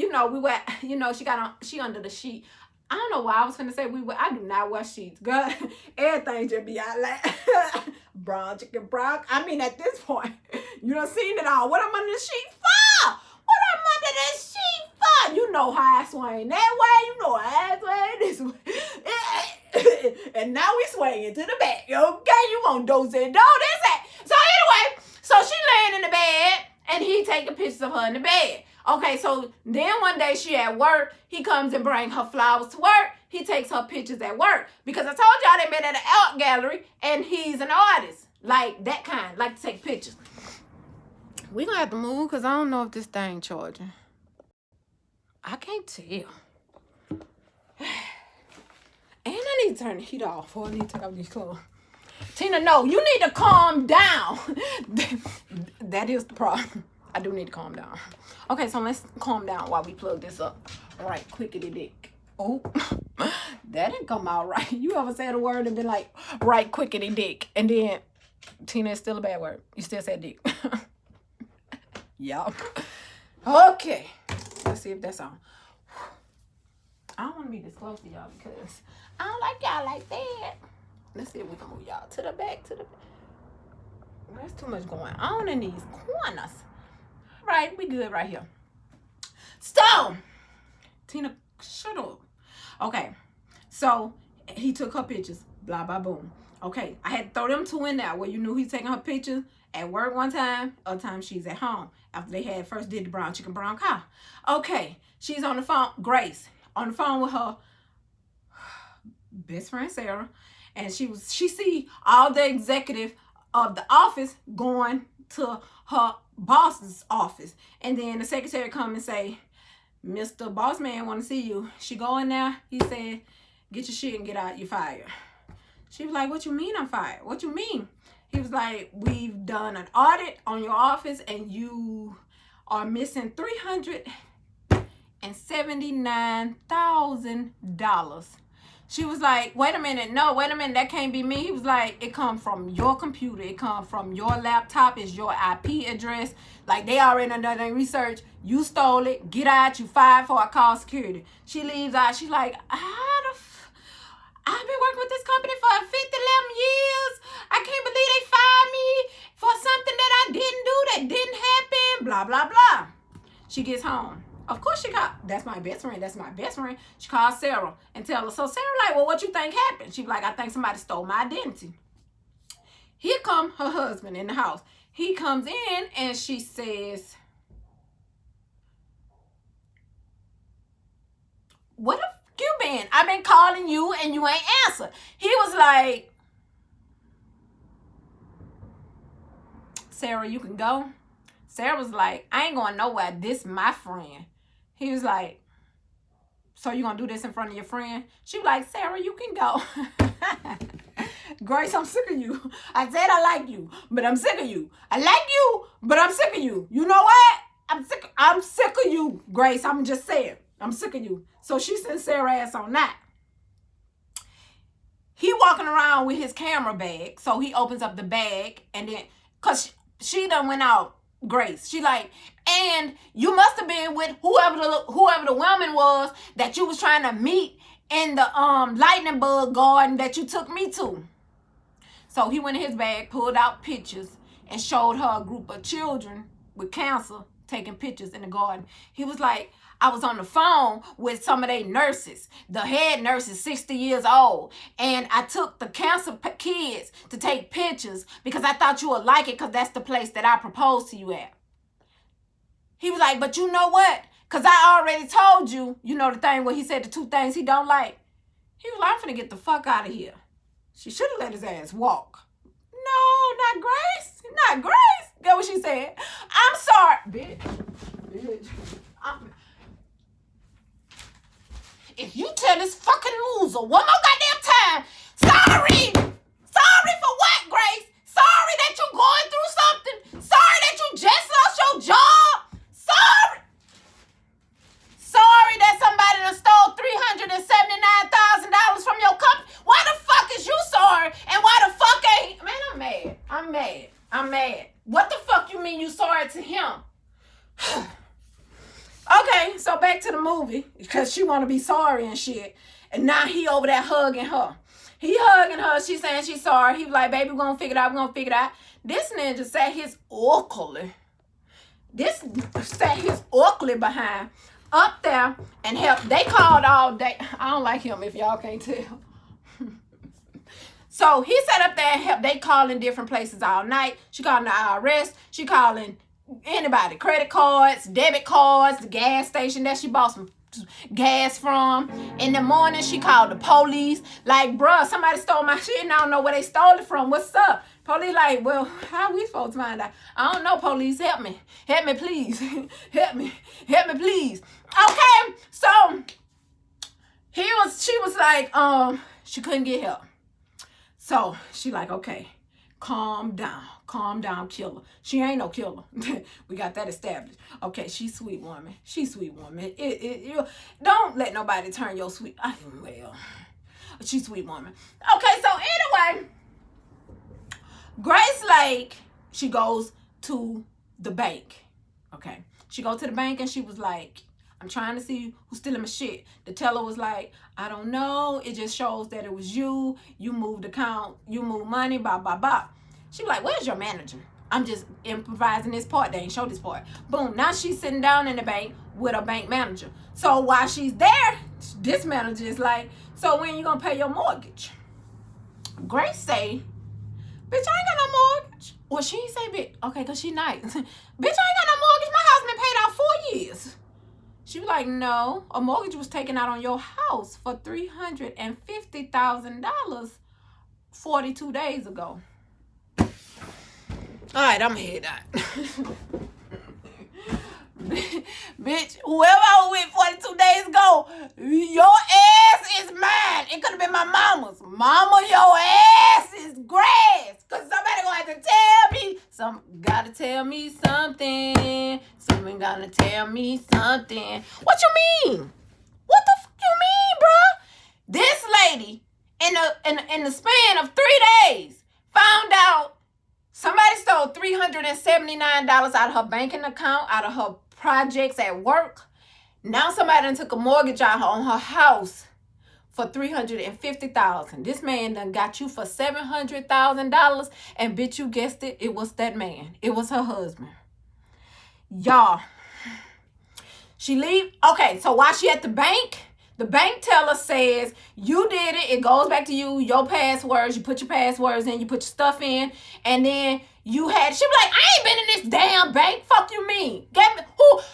she under the sheet. I don't know why I was finna say I do not wear sheets. Girl, everything just be out like brown chicken brown. I mean, at this point, you done seen it all. What I'm under the sheet for? What I'm under the sheet for? You know how I swing that way. You know how I swing this way. And now we swinging to the back. Okay, you want those and this that. So anyway, so she laying in the bed and he taking pictures of her in the bed. Okay, so then one day she at work. He comes and bring her flowers to work. He takes her pictures at work. Because I told y'all they met at an art gallery and he's an artist. Like that kind, like to take pictures. We gonna have to move because I don't know if this thing charging. I can't tell. And I need to turn the heat off before I need to take off these clothes. Tina, no, you need to calm down. That is the problem. I do need to calm down. Okay, so let's calm down while we plug this up. Right, quickity dick. Oh, that didn't come out right. You ever said a word and been like, right, quickity dick, and then Tina is still a bad word. You still said dick. Yup. Okay, let's see if that's on. I don't want to be this close to y'all because I don't like y'all like that. Let's see if we can move y'all to the back, There's too much going on in these corners. All right, we good right here. So, Tina, shut up. Okay, so he took her pictures, blah, blah, boom. Okay, I had to throw them 2 in there where you knew he's taking her pictures at work one time, other time she's at home after they had first did the brown chicken brown cow. Okay, she's on the phone, Grace, on the phone with her best friend Sarah, and she see all the executive of the office going to her boss's office, and then the secretary come and say, Mr. Boss Man want to see you. She go in there. He said, get your shit and get out. You're fired. She was like, what you mean I'm fired? What you mean? He was like, we've done an audit on your office and you are missing $379,000. She was like, wait a minute, no, wait a minute, that can't be me. He was like, it come from your computer. It come from your laptop. It's your IP address. Like, they already done their research. You stole it. Get out. You fired for. I call security. She leaves out. She's like, I've been working with this company for 11 years. I can't believe they fired me for something that I didn't do, that didn't happen, blah, blah, blah. She gets home. Of course she called. That's my best friend. That's my best friend. She calls Sarah and tell her. So Sarah like, well, what you think happened? She like, I think somebody stole my identity. Here come her husband in the house. He comes in and she says, what the fuck you been? I've been calling you and you ain't answer. He was like, Sarah, you can go. Sarah was like, I ain't going nowhere. This my friend. He was like, so you gonna do this in front of your friend? She was like, Sarah, you can go. Grace, I'm sick of you. I said I like you, but I'm sick of you. I like you, but I'm sick of you. You know what? I'm sick of you, Grace. I'm just saying. I'm sick of you. So she sent Sarah ass on that. He walking around with his camera bag. So he opens up the bag and then, cause she done went out, Grace. She like, and you must have been with whoever the woman was that you was trying to meet in the lightning bug garden that you took me to. So he went in his bag, pulled out pictures, and showed her a group of children with cancer taking pictures in the garden. He was like, I was on the phone with some of their nurses. The head nurse is 60 years old. And I took the cancer kids to take pictures because I thought you would like it because that's the place that I proposed to you at. He was like, but you know what? Because I already told you, you know the thing where he said the 2 things he don't like. He was like, I'm finna get the fuck out of here. She should have let his ass walk. No, not Grace. Not Grace. Get what she said. I'm sorry. Bitch. If you tell this fucking loser one more goddamn time, sorry. Sorry for what, Grace? Sorry that you going through something. Sorry that you just lost your job. Sorry that somebody done stole $379,000 from your company. Why the fuck is you sorry? And why the fuck ain't... Man, I'm mad. What the fuck you mean you sorry to him? Okay, so back to the movie. Because she want to be sorry and shit. And now he over there hugging her. He hugging her. She saying she's sorry. He was like, baby, we're going to figure it out. This ninja sat his awkwardly behind up there and helped. They called all day. I don't like him if y'all can't tell. So he sat up there and helped. They calling different places all night. She calling the IRS. She calling anybody. Credit cards, debit cards, the gas station that she bought some gas from. In the morning, she called the police. Like, bruh, somebody stole my shit and I don't know where they stole it from. What's up? Police like, well, how we supposed to find out? I don't know, police. Help me. Help me, please. Help me, please. Okay, so she was like, she couldn't get help. So she like, okay, calm down, killer. She ain't no killer. We got that established. Okay, she's sweet woman. Don't let nobody turn your sweet. Well, she's sweet woman. Okay, so anyway, Grace Lake, she goes to the bank. Okay, she goes to the bank and she was like, I'm trying to see who's stealing my shit. The teller was like, I don't know. It just shows that it was you. You moved account. You moved money, blah, blah, blah. She was like, where's your manager? I'm just improvising this part. They ain't show this part. Boom. Now she's sitting down in the bank with a bank manager. So while she's there, this manager is like, so when you going to pay your mortgage? Grace say, bitch, I ain't got no mortgage. Well, she ain't say, bitch. Okay, because she nice. Bitch, I ain't got no mortgage. My house been paid out 4 years. She was like, no, a mortgage was taken out on your house for $350,000 42 days ago. All right, I'm head out. Bitch, whoever I was with 42 days ago, your ass is mine. It could have been my mama's. Mama, your ass is grass. Because somebody going to have to tell me. Gotta tell me something. Someone gonna tell me something. What you mean? What the fuck you mean, bruh? This lady in the span of 3 days, found out somebody stole $379 out of her banking account, out of her projects at work. Now somebody done took a mortgage out on her house for $350,000. This man done got you for $700,000, and bitch, you guessed it, it was that man. It was her husband. Y'all, she leave. Okay, so while she at the bank teller says, you did it. It goes back to you, your passwords. You put your passwords in, you put your stuff in, and then she be like, I ain't been in this damn bank. Fuck you mean? Get me,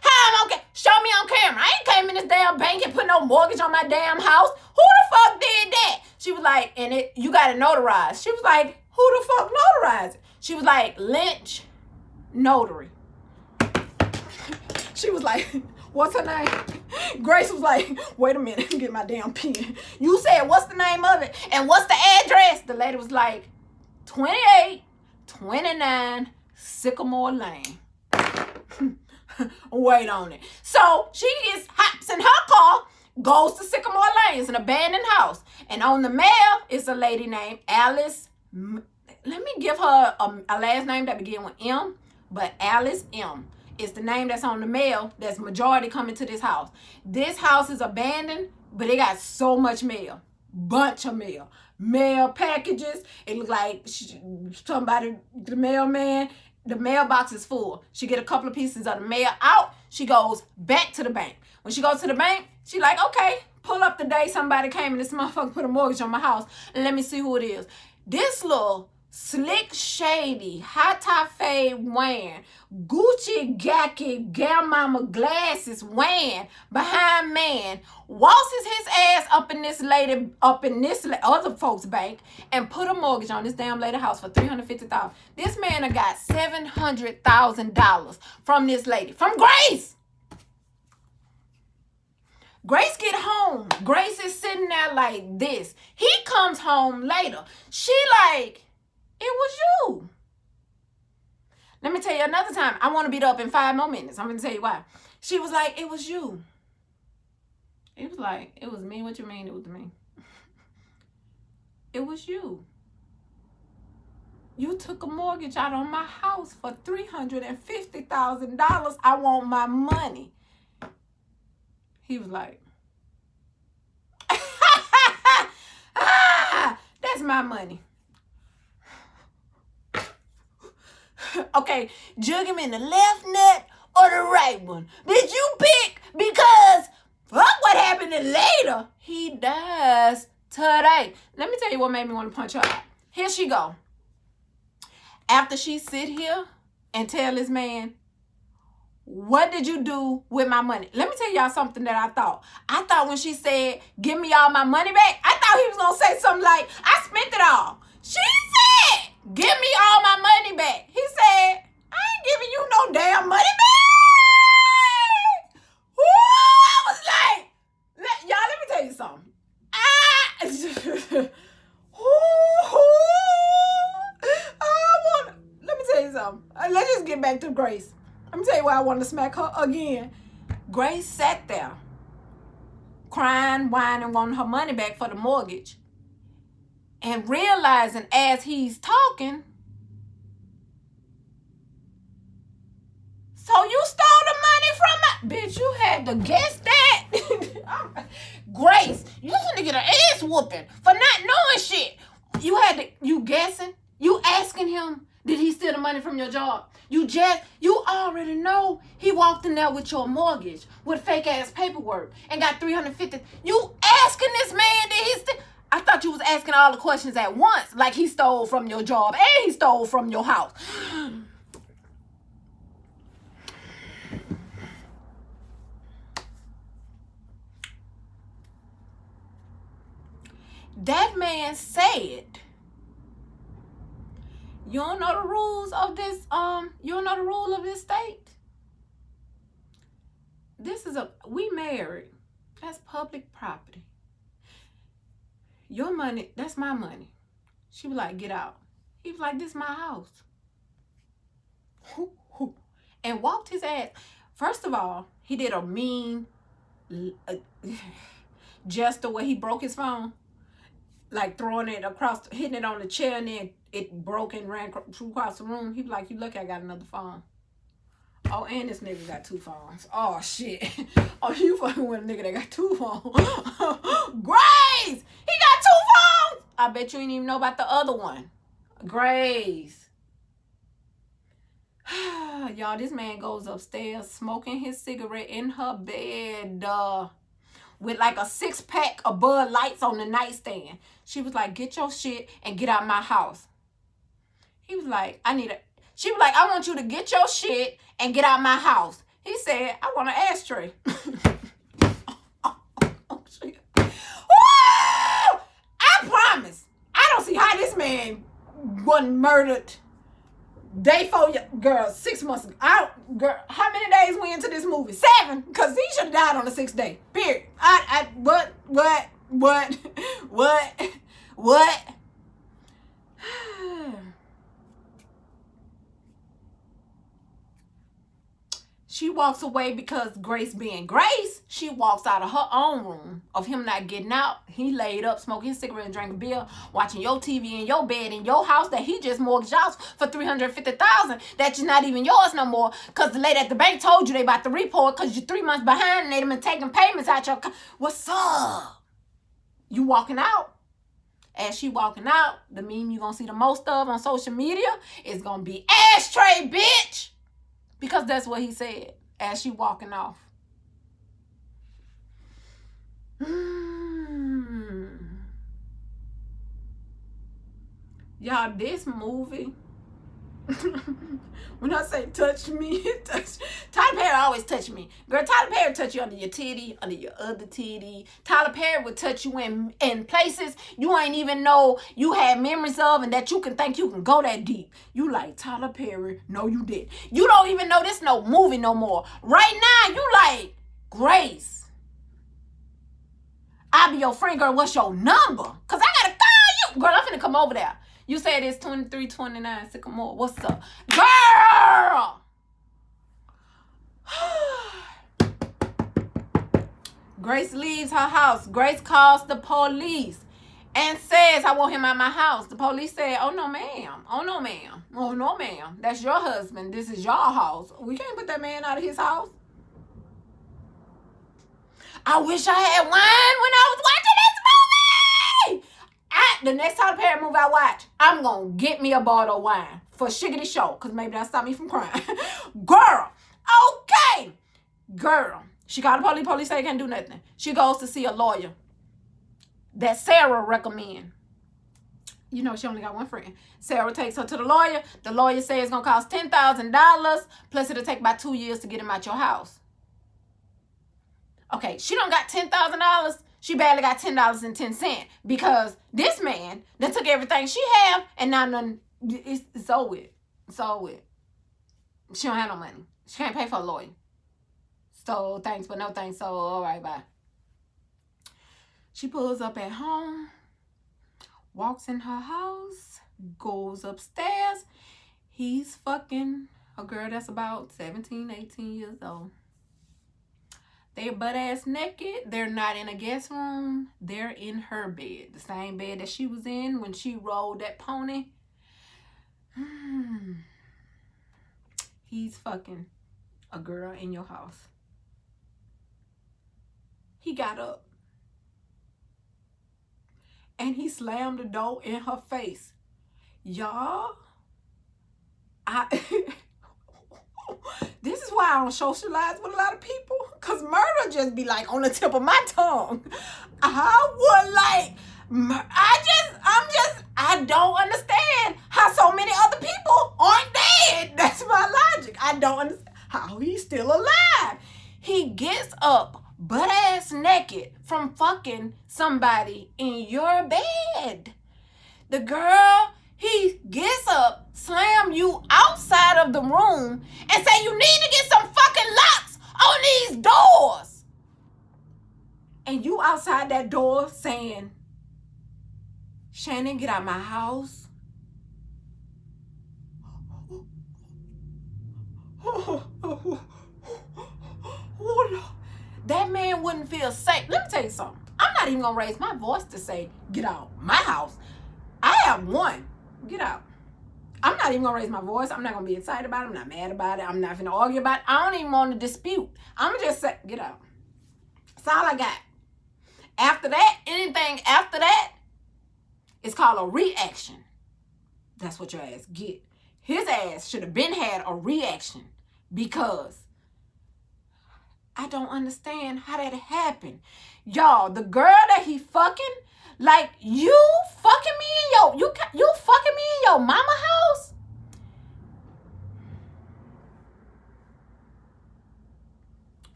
how I'm okay? Show me on camera. I ain't came in this damn bank and put no mortgage on my damn house. Who the fuck did that? She was like, you got it notarized. She was like, who the fuck notarized it? She was like, Lynch Notary. She was like, what's her name? Grace was like, wait a minute, get my damn pen. You said, what's the name of it? And what's the address? The lady was like, 2829 Sycamore Lane. Wait on it. So she hops in her car, goes to Sycamore Lane. It's an abandoned house. And on the mail is a lady named Alice. Let me give her a last name that begins with M, but Alice M. It's the name that's on the mail that's majority coming to this house. This house is abandoned, but it got so much mail. Bunch of mail. Mail packages. It look like somebody, the mailman, the mailbox is full. She get a couple of pieces of the mail out. She goes back to the bank. When she goes to the bank, she like, okay, pull up the day somebody came and this motherfucker put a mortgage on my house. And let me see who it is. This little slick, shady, high top fade wearing, Gucci Gacky, gal mama glasses wearing behind man, waltzes his ass up in this other folks' bank and put a mortgage on this damn lady house for $350,000. This man done got $700,000 from this lady, from Grace. Grace get home. Grace is sitting there like this. He comes home later. She like, it was you. Let me tell you another time. I want to beat up in 5 more minutes. I'm going to tell you why. She was like, it was you. It was like, it was me. What you mean it was me? It was you. You took a mortgage out on my house for $350,000. I want my money. He was like, that's my money. Okay, jug him in the left nut or the right one? Did you pick? Because fuck what happened later. He dies today. Let me tell you what made me want to punch her out. Here she go. After she sit here and tell this man, what did you do with my money? Let me tell y'all something that I thought. I thought when she said, give me all my money back, I thought he was going to say something like, I spent it all. She said, give me all my money back. He said, I ain't giving you no damn money back. Ooh, I was like, y'all, let me tell you something. Let me tell you something. Let's just get back to Grace. Let me tell you why I wanted to smack her again. Grace sat there, crying, whining, wanting her money back for the mortgage. And realizing as he's talking, so you stole the money from my... Bitch, you had to guess that. Grace, you finna get an ass whooping for not knowing shit. You guessing? You asking him, did he steal the money from your job? You already know he walked in there with your mortgage with fake ass paperwork and got $350. You asking this man, did he steal? I thought you was asking all the questions at once, like he stole from your job and he stole from your house. That man said, you don't know the rules of this, you don't know the rule of this state? We married. That's public property. Your money, that's my money. She was like, get out. He was like, this is my house. And walked his ass. First of all, he did a mean gesture where he broke his phone. like throwing it across, hitting it on the chair, and then it broke and ran across the room. He was like, "You lucky I got another phone." Oh, and this nigga got 2 phones. Oh, shit. Oh, you fucking with a nigga that got 2 phones. Grace! He got 2 phones! I bet you ain't even know about the other one. Grace. Y'all, this man goes upstairs smoking his cigarette in her bed with like a 6-pack of Bud Lights on the nightstand. She was like, "Get your shit and get out my house." He was like, she was like, "I want you to get your shit and get out my house." He said, "I want an ashtray." Oh, shit. Woo! I promise. I don't see how this man wasn't murdered day 4, girl, 6 months ago. Girl, how many days we into this movie? 7, because he should have died on the 6th day. Period. What? She walks away because Grace being Grace, she walks out of her own room of him not getting out. He laid up smoking his cigarette and drinking beer, watching your TV in your bed in your house that he just mortgaged out for $350,000 that's not even yours no more because the lady at the bank told you they about to report because you're 3 months behind and they done been taking payments out your What's up? You walking out. As she walking out, the meme you gonna see the most of on social media is gonna be ashtray, bitch. Because that's what he said as she walking off. Y'all, this movie, when I say touch me, Tyler Perry always touch me. Girl, Tyler Perry touch you under your titty, under your other titty. Tyler Perry would touch you in places you ain't even know you had memories of and that you can think you can go that deep. You like, Tyler Perry, no you did. You don't even know this no movie no more. Right now, you like, Grace, I'll be your friend, girl. What's your number? Because I got to call you. Girl, I'm finna come over there. You said it's 2329 Sycamore. What's up? Girl! Grace leaves her house. Grace calls the police and says, "I want him out my house." The police said, "Oh, no, ma'am. Oh, no, ma'am. Oh, no, ma'am. That's your husband. This is your house. We can't put that man out of his house." I wish I had wine when I was watching this movie. The next Tyler Perry movie I watch, I'm going to get me a bottle of wine for shiggity show, because maybe that'll stop me from crying. Girl, okay. Girl, she called the police say they can't do nothing. She goes to see a lawyer that Sarah recommend. You know, she only got one friend. Sarah takes her to the lawyer. The lawyer says it's going to cost $10,000, plus it'll take about 2 years to get him out your house. Okay, she don't got $10,000. She barely got $10.10 because this man that took everything she have and now none. It's over with. It's over with. She don't have no money. She can't pay for a lawyer. So thanks, but no thanks. So all right, bye. She pulls up at home, walks in her house, goes upstairs. He's fucking a girl that's about 17, 18 years old. They're butt-ass naked. They're not in a guest room. They're in her bed. The same bed that she was in when she rode that pony. He's fucking a girl in your house. He got up. And he slammed the door in her face. Y'all, this is why I don't socialize with a lot of people, because murder just be like on the tip of my tongue. I don't understand how so many other people aren't dead. That's my logic. I don't understand how he's still alive. He gets up butt ass naked from fucking somebody in your bed. The girl, he gets up, slam you outside of the room, and say you need to get some fucking locks on these doors. And you outside that door saying, "Shannon, get out my house." That man wouldn't feel safe. Let me tell you something. I'm not even gonna raise my voice to say, get out my house. I have one. Get out. I'm not even gonna raise my voice. I'm not gonna be excited about it. I'm not mad about it. I'm not gonna argue about it. I don't even want to dispute. I'm gonna just say, get out. That's all I got. After that, anything after that, it's called a reaction. That's what your ass get. His ass should have been had a reaction because I don't understand how that happened. Y'all, the girl that he fucking, like, you fucking me in your, you fucking me in your mama house?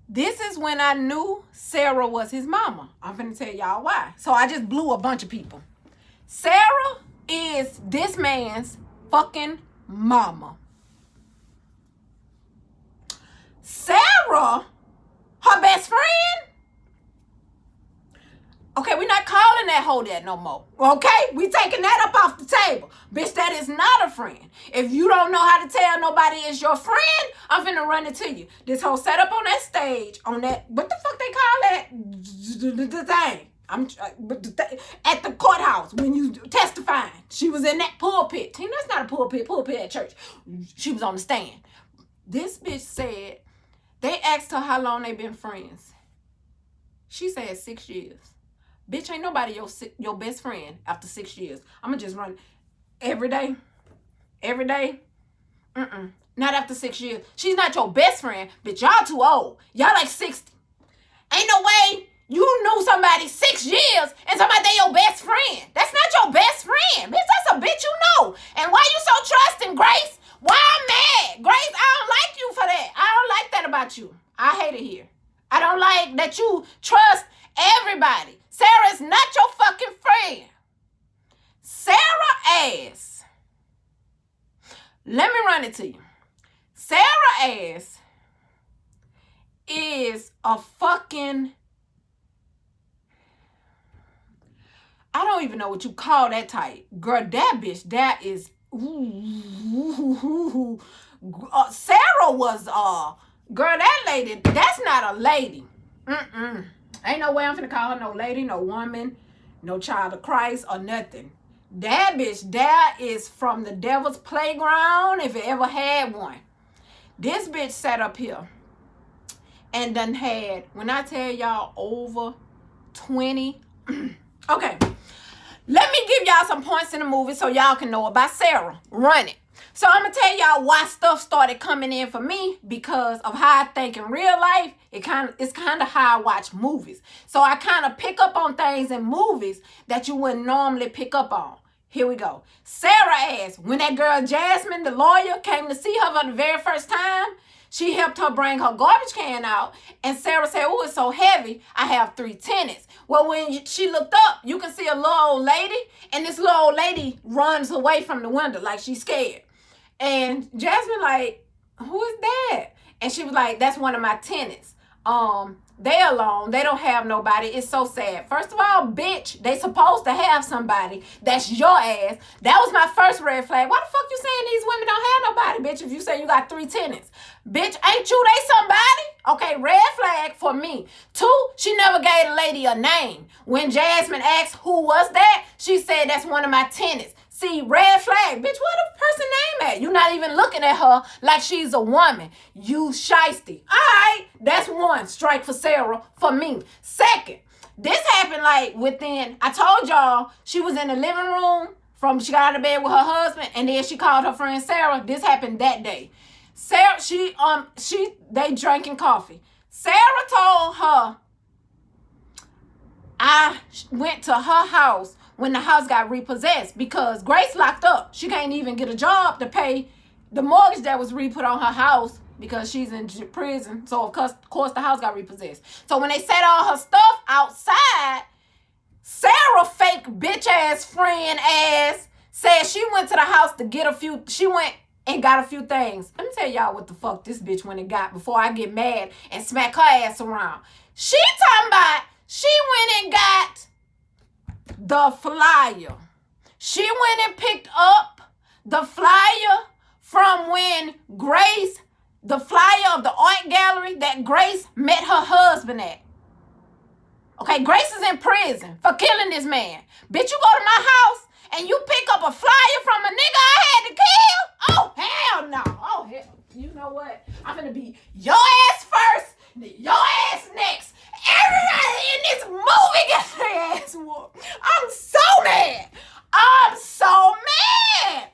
This is when I knew Sarah was his mama. I'm finna tell y'all why. So I just blew a bunch of people. Sarah is this man's fucking mama. Sarah, her best friend? Okay, we're not calling that hoe that no more. Okay? We taking that up off the table. Bitch, that is not a friend. If you don't know how to tell nobody is your friend, I'm finna run it to you. This whole setup on that stage, on that, what the fuck they call that? The thing. At the courthouse when you testifying. She was in that pulpit. That's not a pulpit at church. She was on the stand. This bitch said, they asked her how long they been friends. She said 6 years. Bitch, ain't nobody your best friend after 6 years. I'ma just run every day. Every day. Not after 6 years. She's not your best friend, bitch. Y'all too old. Y'all like 60. Ain't no way you knew somebody 6 years and somebody they your best friend. That's not your best friend. Bitch, that's a bitch you know. And why you so trusting, Grace? Why I'm mad? Grace, I don't like you for that. I don't like that about you. I hate it here. I don't like that you trust everybody. Sarah's not your fucking friend. Sarah ass. Let me run it to you. Sarah ass is a fucking, I don't even know what you call that type. Girl, that bitch, that is, Sarah was, girl, that lady, that's not a lady. Ain't no way I'm finna call her no lady, no woman, no child of Christ, or nothing. That bitch, that is from the devil's playground, if it ever had one. This bitch sat up here and done had, when I tell y'all, over 20. Okay, let me give y'all some points in the movie so y'all can know about Sarah. Run it. So I'm going to tell y'all why stuff started coming in for me, because of how I think in real life. It's kind of how I watch movies. So I kind of pick up on things in movies that you wouldn't normally pick up on. Here we go. Sarah asked, when that girl Jasmine, the lawyer, came to see her for the very first time, she helped her bring her garbage can out. And Sarah said, oh, it's so heavy. I have 3 tenants. Well, when she looked up, you can see a little old lady. And this little old lady runs away from the window like she's scared. And Jasmine like, who is that? And she was like, that's one of my tenants. They alone. They don't have nobody. It's so sad. First of all, bitch, they supposed to have somebody. That's your ass. That was my first red flag. Why the fuck you saying these women don't have nobody, bitch, if you say you got 3 tenants? Bitch, ain't you they somebody? Okay, red flag for me. 2, she never gave the lady a name. When Jasmine asked who was that, she said that's one of my tenants. See, red flag. Bitch, what the person name at? You're not even looking at her like she's a woman. You shiesty. All right, that's 1 strike for Sarah for me. 2nd, this happened like within, I told y'all, she was in the living room she got out of bed with her husband, and then she called her friend Sarah. This happened that day. Sarah, they drinking coffee. Sarah told her, I went to her house when the house got repossessed because Grace locked up. She can't even get a job to pay the mortgage that was re-put on her house because she's in prison. So, of course, the house got repossessed. So, when they set all her stuff outside, Sarah, fake bitch-ass friend ass, said she went to the house to get she went and got a few things. Let me tell y'all what the fuck this bitch went and got before I get mad and smack her ass around. She talking about she went and got the flyer. She went and picked up the flyer from when Grace, the flyer of the art gallery that Grace met her husband at. Okay, Grace is in prison for killing this man. Bitch, you go to my house and you pick up a flyer from a nigga I had to kill? Oh, hell no. Oh, hell. You know what? I'm gonna be your ass first, your ass next. Everybody in this movie gets their ass whooped. I'm so mad. I'm so mad.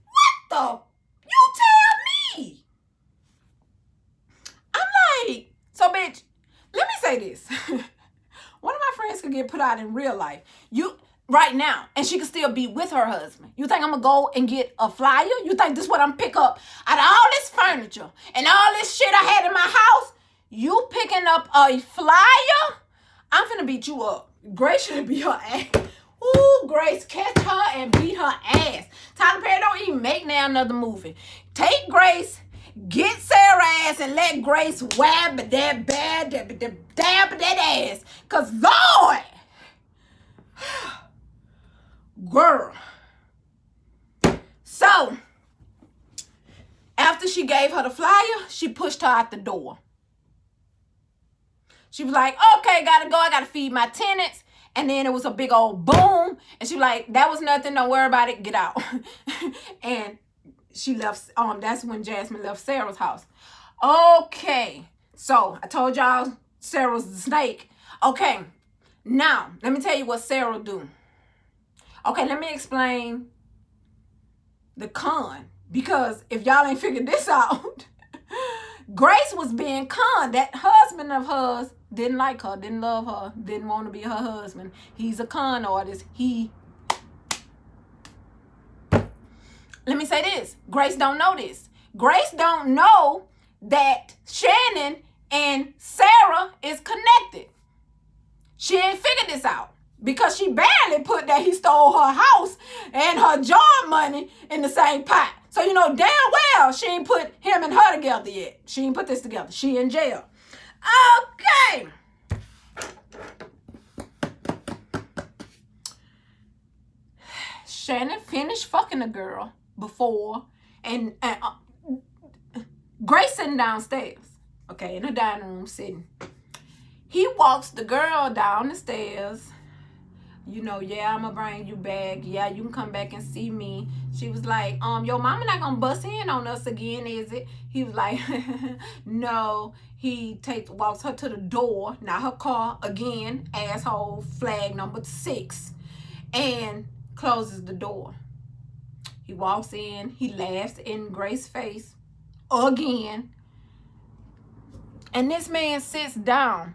What the? You tell me. I'm like, so bitch, let me say this. One of my friends could get put out in real life. Right now, and she could still be with her husband. You think I'm gonna go and get a flyer? You think this is what I'm pick up out of all this furniture and all this shit I had in my house? You picking up a flyer? I'm finna beat you up. Grace should beat her ass. Ooh, Grace, catch her and beat her ass. Tyler Perry don't even make now another movie. Take Grace, get Sarah ass, and let Grace wab that bad, dab that ass. Cause Lord, girl. So, after she gave her the flyer, she pushed her out the door. She was like, okay, gotta go. I gotta feed my tenants. And then it was a big old boom. And she was like, that was nothing. Don't worry about it. Get out. And she left. That's when Jasmine left Sarah's house. Okay. So, I told y'all Sarah was the snake. Okay. Now, let me tell you what Sarah do. Okay, let me explain the con. Because if y'all ain't figured this out, Grace was being con. That husband of hers didn't like her, didn't love her, didn't want to be her husband. He's a con artist. Let me say this. Grace don't know this. Grace don't know that Shannon and Sarah is connected. She ain't figured this out. Because she barely put that he stole her house and her job money in the same pot. So, you know damn well she ain't put him and her together yet. She ain't put this together. She in jail. Okay. Shannon finished fucking the girl before. And Grace sitting downstairs. Okay, in the dining room sitting. He walks the girl down the stairs. You know, yeah, I'm gonna bring you back. Yeah, you can come back and see me. She was like, your mama not gonna bust in on us again, is it? He was like, no. He walks her to the door, not her car, again, asshole, flag number 6, and closes the door. He walks in, he laughs in Grace's face again, and this man sits down.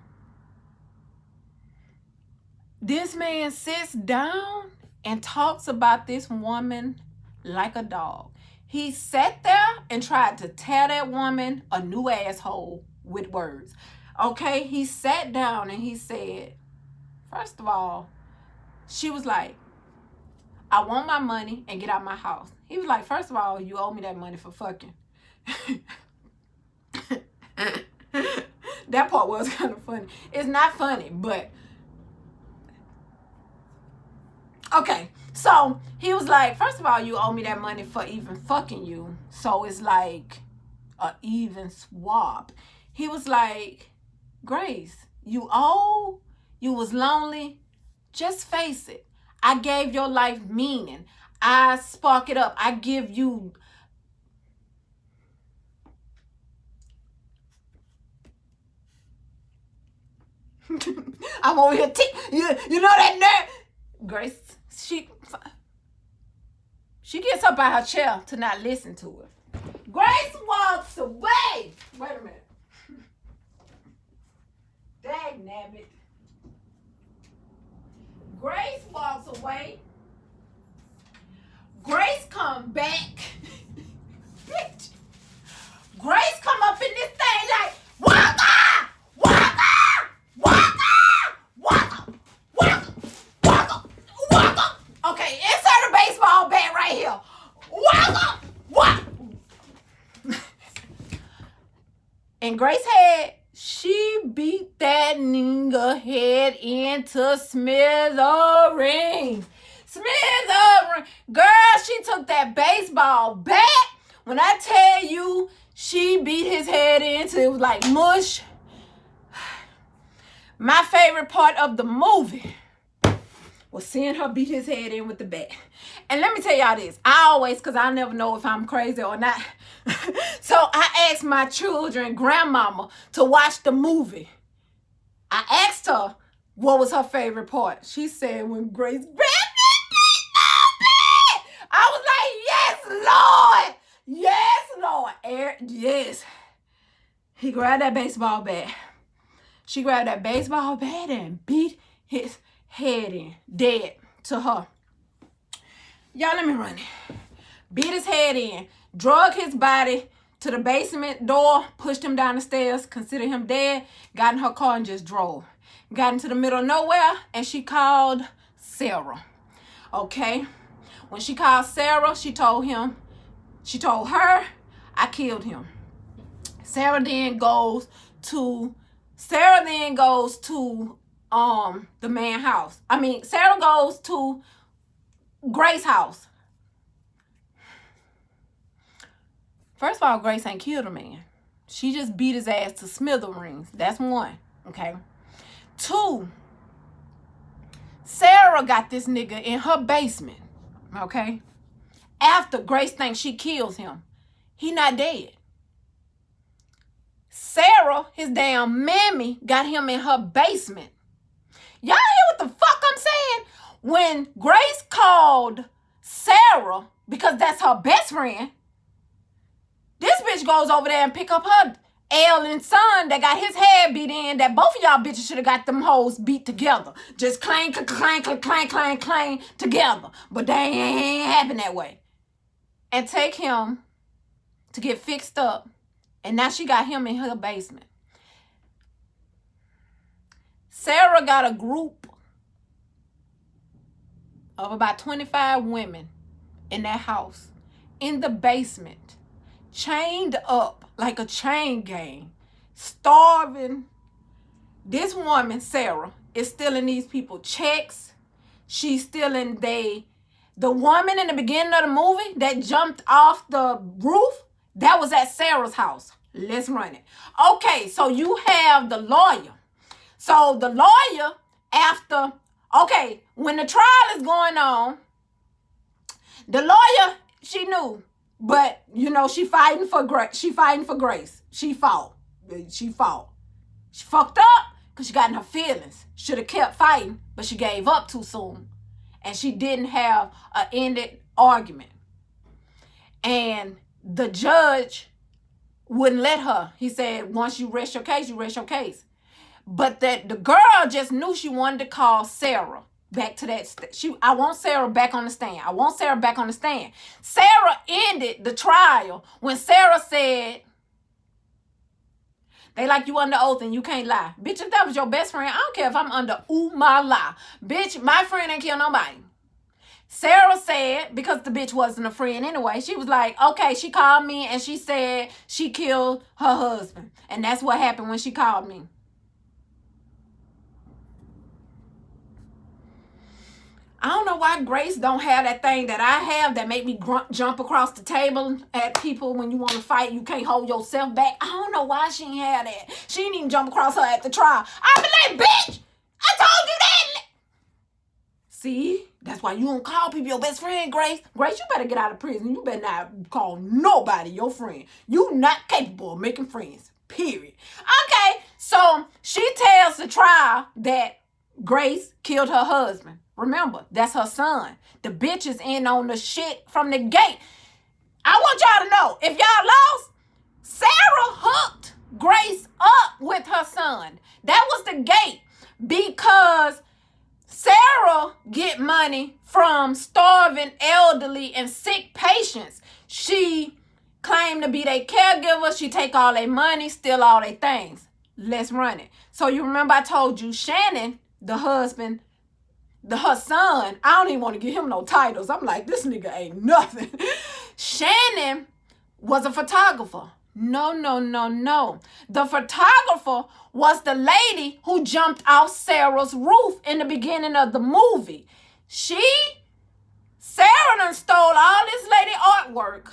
This man sits down and talks about this woman like a dog. He sat there and tried to tear that woman a new asshole with words. Okay, he sat down and he said, first of all, she was like, I want my money and get out my house. He was like, first of all, you owe me that money for fucking. That part was kind of funny. It's not funny, but okay, so he was like, first of all, you owe me that money for even fucking you. So it's like a even swap. He was like, Grace, you was lonely. Just face it. I gave your life meaning. I spark it up. I give you. I'm over here. You know that nerd? Grace, she gets up out her chair to not listen to her. Grace walks away. Wait a minute. Dag nabbit. Grace walks away. Grace come back. Bitch. Grace come up in this thing like, waka, waka, waka, waka, waka, waka, waka. Okay, insert a baseball bat right here. Waka, waka. And Grace had, she beat that nigga head into smithereens. Smithereens. Girl, she took that baseball bat. When I tell you, she beat his head into, it was like mush. My favorite part of the movie was seeing her beat his head in with the bat. And let me tell y'all this. I always, because I never know if I'm crazy or not. So I asked my children, grandmama, to watch the movie. I asked her what was her favorite part. She said when Grace grabbed it. I was like, yes, Lord. Yes, Lord. Yes. He grabbed that baseball bat. She grabbed that baseball bat and beat his head in, dead to her. Y'all, let me run it. Beat his head in, drug his body to the basement door, pushed him down the stairs, considered him dead, got in her car and just drove. Got into the middle of nowhere, and she called Sarah. Okay? When she called Sarah, she told her, I killed him. Sarah then goes to the man's house. Sarah goes to Grace's house. First of all, Grace ain't killed a man. She just beat his ass to smithereens. That's one. Okay. 2, Sarah got this nigga in her basement. Okay. After Grace thinks she kills him, he not dead. Sarah, his damn mammy, got him in her basement. Y'all hear what the fuck I'm saying? When Grace called Sarah, because that's her best friend, this bitch goes over there and pick up her ailing son that got his head beat in, that both of y'all bitches should have got them hoes beat together. Just clang, clang, clang, clang, clang, clang together. But they ain't happen that way. And take him to get fixed up. And now she got him in her basement. Sarah got a group of about 25 women in that house, in the basement, chained up like a chain gang, starving. This woman, Sarah, is stealing these people checks. She's stealing the woman in the beginning of the movie that jumped off the roof, that was at Sarah's house. Let's run it. Okay, so you have the lawyer. So the lawyer, when the trial is going on, the lawyer, she knew, but she fighting for Grace. She fought. She fucked up because she got in her feelings. Should have kept fighting, but she gave up too soon. And she didn't have an ended argument. And the judge wouldn't let her. He said, once you rest your case, you rest your case. But that the girl just knew she wanted to call Sarah back to that. I want Sarah back on the stand. Sarah ended the trial when Sarah said, they like you under oath and you can't lie. Bitch, if that was your best friend, I don't care if I'm under my lie. Bitch, my friend ain't kill nobody. Sarah said, because the bitch wasn't a friend anyway, she was like, okay, she called me and she said she killed her husband. And that's what happened when she called me. I don't know why Grace don't have that thing that I have that make me jump across the table at people when you want to fight. You can't hold yourself back. I don't know why she ain't have that. She didn't even jump across her at the trial. I be like, bitch, I told you that. See, that's why you don't call people your best friend, Grace. Grace, you better get out of prison. You better not call nobody your friend. You not capable of making friends, period. Okay, so she tells the trial that Grace killed her husband. Remember, that's her son. The bitch is in on the shit from the gate. I want y'all to know, if y'all lost, Sarah hooked Grace up with her son. That was the gate, because Sarah get money from starving, elderly, and sick patients. She claimed to be their caregiver. She take all their money, steal all their things. Let's run it. So you remember I told you Shannon, the husband, her son, I don't even want to give him no titles. I'm like, this nigga ain't nothing. Shannon was a photographer. No. The photographer was the lady who jumped off Sarah's roof in the beginning of the movie. Sarah done stole all this lady artwork,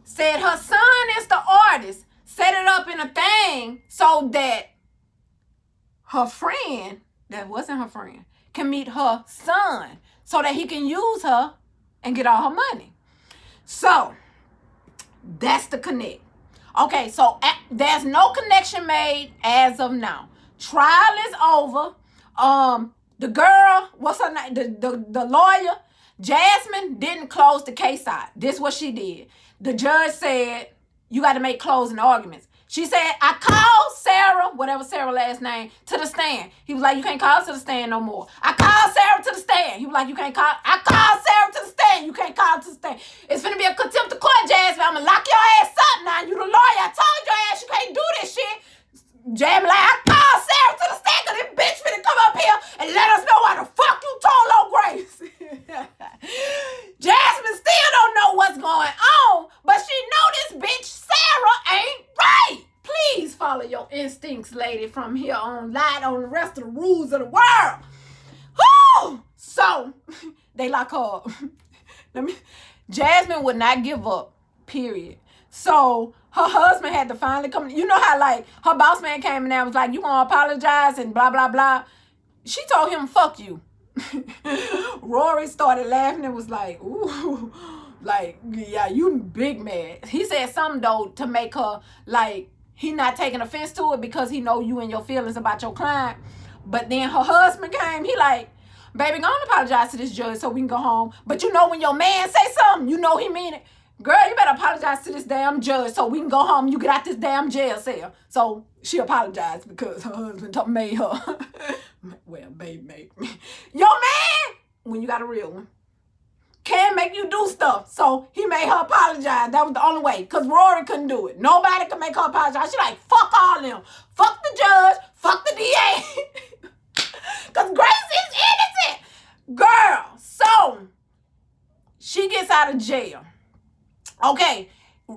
said her son is the artist, set it up in a thing so that her friend, that wasn't her friend, can meet her son so that he can use her and get all her money. So that's the connect. Okay, so there's no connection made as of now. Trial is over. The girl, what's her name? The lawyer, Jasmine, didn't close the case out. This is what she did. The judge said, you got to make closing arguments. She said, I called Sarah, whatever Sarah's last name, to the stand. He was like, you can't call her to the stand no more. I called Sarah to the stand. He was like, I called Sarah to the stand. You can't call her to the stand. It's finna be a contempt of court, Jasmine. I'm gonna lock your ass up now. You the lawyer. I told your ass you can't do this shit. Jasmine like, I called Sarah to the stand because this bitch finna come up here and let us know why the fuck you told old Grace. Jasmine still don't know what's going on, but she know this bitch Sarah ain't right. Please follow your instincts, lady, from here on. Light on the rest of the rules of the world. Woo! So, they lock her up. Jasmine would not give up, period. So, her husband had to finally come. You know how, like, her boss man came in there and was like, you gonna apologize and blah, blah, blah. She told him, fuck you. Rory started laughing and was like, ooh, like, yeah, you big mad. He said something, though, to make her, like, he not taking offense to it because he know you and your feelings about your client. But then her husband came, he like, baby, go and apologize to this judge so we can go home. But you know when your man say something, you know he mean it. Girl, you better apologize to this damn judge so we can go home. You get out this damn jail cell. So she apologized because her husband made her. Well, baby. Your man, when you got a real one, can make you do stuff. So he made her apologize. That was the only way. Because Rory couldn't do it. Nobody could make her apologize. She like, fuck all them. Fuck the judge. Fuck the DA. Because Grace is innocent. Girl. So she gets out of jail. Okay.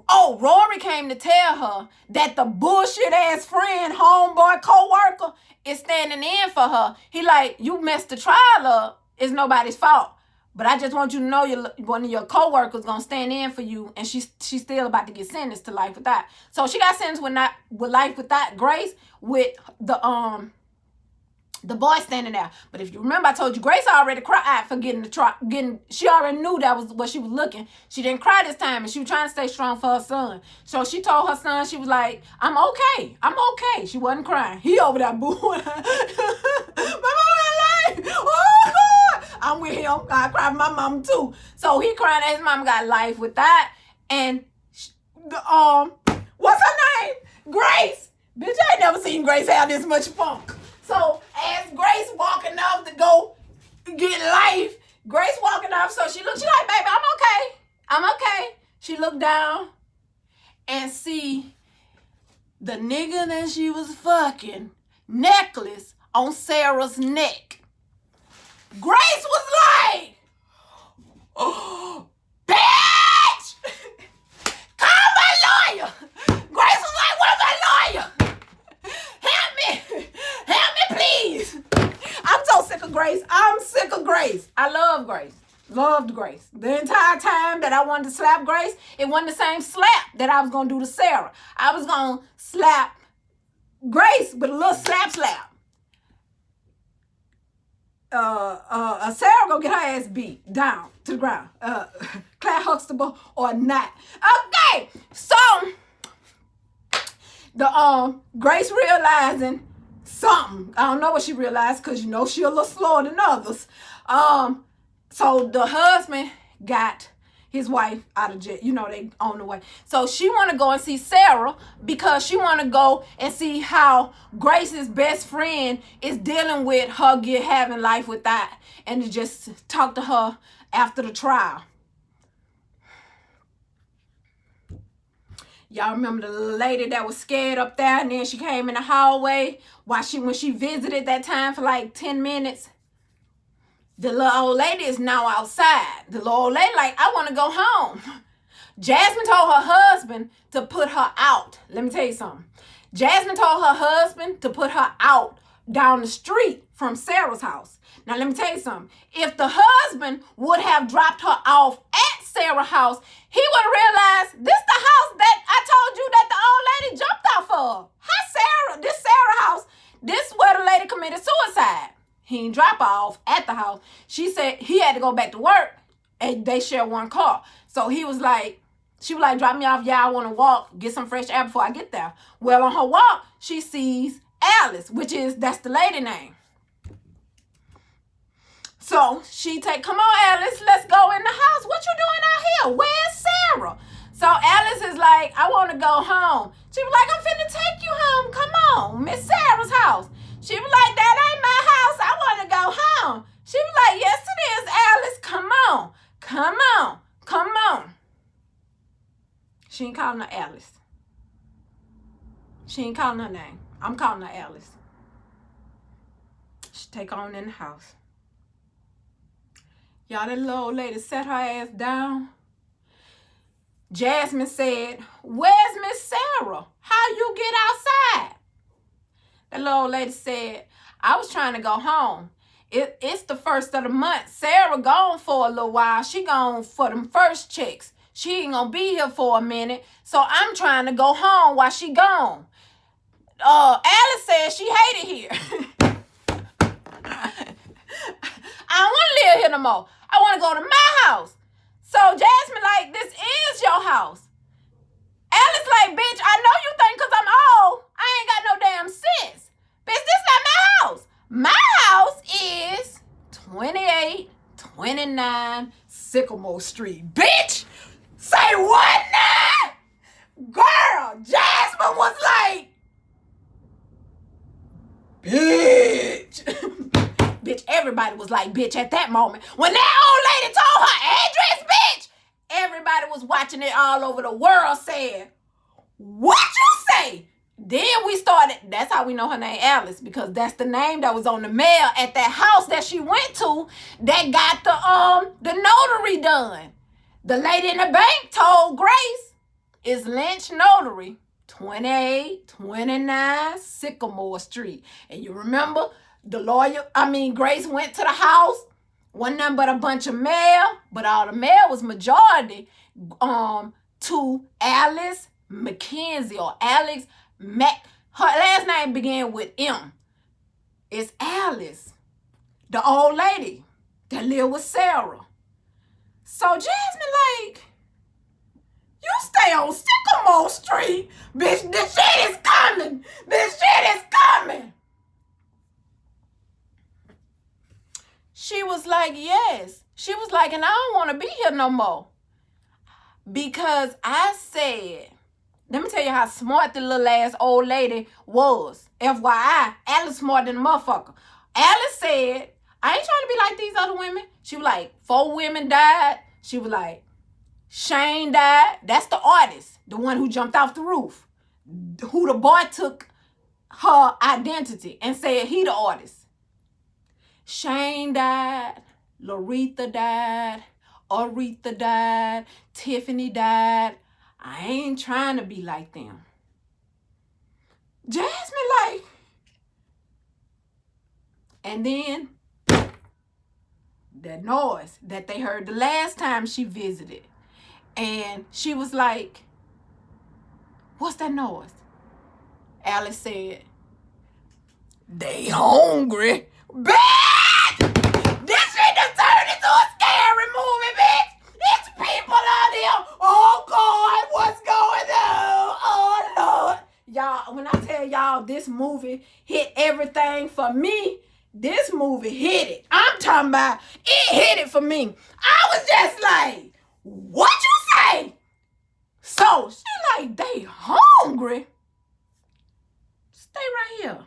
Oh, Rory came to tell her that the bullshit ass friend, homeboy, co-worker is standing in for her. He like, you messed the trial up. It's nobody's fault. But I just want you to know one of your co-workers gonna stand in for you, and she's still about to get sentenced to life without. So she got sentenced with life without Grace with the boy standing there. But if you remember, I told you Grace already cried for she already knew that was what she was looking. She didn't cry this time, and she was trying to stay strong for her son. So she told her son, she was like, I'm okay. She wasn't crying. He over there booing. My mama alive. Oh, God. I'm with him. I cried for my mom too. So he cried that his mom got life with that. And what's her name? Grace. Bitch, I ain't never seen Grace have this much funk. So as Grace walking off to go get life, Grace walking off, so she like, baby, I'm okay. She looked down and see the nigga that she was fucking necklace on Sarah's neck. Grace was like, oh, bitch! Call my lawyer! Grace was like, where's my lawyer? Help me, please. I'm so sick of Grace. I love Grace. Loved Grace. The entire time that I wanted to slap Grace, it wasn't the same slap that I was going to do to Sarah. I was going to slap Grace with a little slap. Sarah gonna get her ass beat down to the ground. Claire Huxtable or not. Okay, so the Grace realizing something. I don't know what she realized because you know she a little slower than others. So the husband got his wife out of jail. You know, they on the way. So she want to go and see Sarah because she want to go and see how Grace's best friend is dealing with her having life with that, and to just talk to her after the trial. Y'all remember the lady that was scared up there, and then she came in the hallway when she visited that time for like 10 minutes? The little old lady is now outside. The little old lady like, I want to go home. Jasmine told her husband to put her out. Let me tell you something. Jasmine told her husband to put her out down the street from Sarah's house. Now, let me tell you something. If the husband would have dropped her off at Sarah's house, he would have realized this the house that I told you that the old lady jumped off of. This Sarah house This is where the lady committed suicide. He didn't drop her off at the house. She said he had to go back to work, and they share one car. So he was like, she was like, drop me off. Yeah, I want to walk, get some fresh air before I get there. Well, on her walk, she sees Alice, that's the lady name. So she come on, Alice, let's go in the house. What you doing out here? Where's Sarah? So Alice is like, I want to go home. She was like, I'm finna take you home. Come on, Miss Sarah's house. She was like, that ain't my house. I want to go home. She was like, yes, it is, Alice. Come on. Come on. Come on. She ain't calling her Alice. She ain't calling her name. I'm calling her Alice. She take on in the house. Y'all, that little old lady sat her ass down. Jasmine said, where's Miss Sarah? How you get outside? The little old lady said, I was trying to go home. It's the first of the month. Sarah gone for a little while. She gone for them first checks. She ain't gonna be here for a minute. So I'm trying to go home while she gone. Alice said she hated here. I don't want to live here no more. I want to go to my house. So Jasmine like, this is your house. Alice like, bitch, I know you think because I'm old, I ain't got no damn sense. Bitch, this not my house. My house is 2829 Sycamore Street. Bitch, say what now? Girl, Jasmine was like, bitch. Bitch, everybody was like, bitch, at that moment. When that old lady told her address, bitch, everybody was watching it all over the world saying, what you say? Then we started, that's how we know her name Alice, because that's the name that was on the mail at that house that she went to that got the notary done. The lady in the bank told Grace, it's Lynch Notary, 2829 Sycamore Street. And you remember, Grace went to the house, wasn't nothing but a bunch of mail, but all the mail was majority to Alice McKenzie or Alex Mac. Her last name began with M. It's Alice, the old lady that lived with Sarah. So Jasmine like, you stay on Sycamore Street, bitch, this shit is coming. This shit is coming. She was like, yes. She was like, and I don't want to be here no more. Because I said, let me tell you how smart the little ass old lady was. FYI, Alice smarter than a motherfucker. Alice said, I ain't trying to be like these other women. She was like, 4 women died. She was like, Shane died. That's the artist, the one who jumped off the roof. Who the boy took her identity and said he the artist. Shane died, Laretha died, Aretha died, Tiffany died. I ain't trying to be like them. Jasmine like, and then that noise that they heard the last time she visited. And she was like, what's that noise? Alice said, they hungry. Bitch! This shit done turned into a scary movie, bitch! It's people out here. Oh, God, what's going on? Oh, Lord. Y'all, when I tell y'all this movie hit everything for me, this movie hit it. I'm talking about it hit it for me. I was just like, what you say? So, she like, they hungry? Stay right here.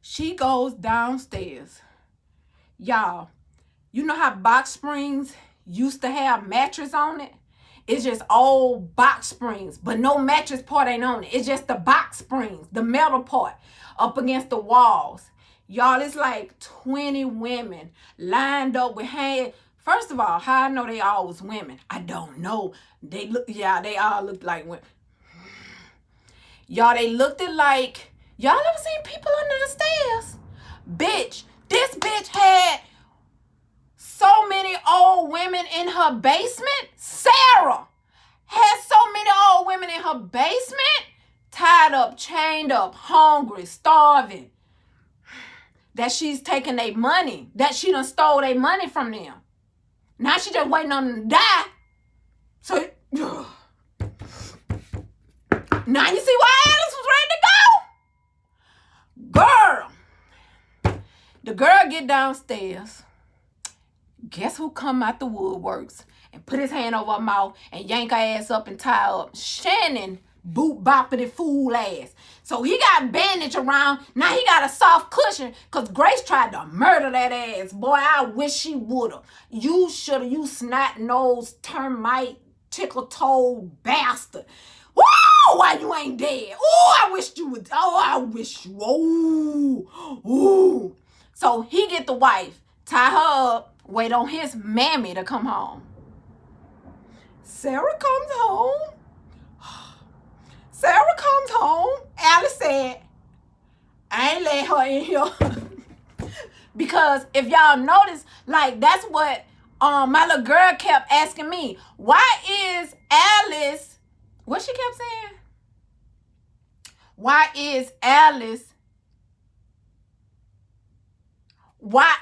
She goes downstairs. Y'all, you know how box springs used to have mattress on it? It's just old box springs, but no mattress part ain't on it. It's just the box springs, the metal part up against the walls. Y'all, it's like 20 women lined up with hands. First of all, how I know they all was women? I don't know. They all looked like women. Y'all, they looked it like, y'all ever seen people under the stairs? Bitch, this bitch had so many old women in her basement. Sarah had so many old women in her basement tied up, chained up, hungry, starving, that she's taking their money, that she done stole their money from them. Now she just waiting on them to die. So, now you see why Alice was ready to go? Girl. The girl get downstairs. Guess who come out the woodworks and put his hand over her mouth and yank her ass up and tie her up? Shannon boot boppity fool ass. So he got bandage around. Now he got a soft cushion because Grace tried to murder that ass. Boy, I wish she woulda. You shoulda, you snot-nosed, termite, tickle-toed bastard. Woo! Why you ain't dead? Oh, I wish you would. Oh, I wish you. Oh, ooh. So he get the wife, tie her up, wait on his mammy to come home. Sarah comes home. Sarah comes home. Alice said, I ain't let her in here. Because if y'all notice, like that's what my little girl kept asking me. Why is Alice, what she kept saying? Why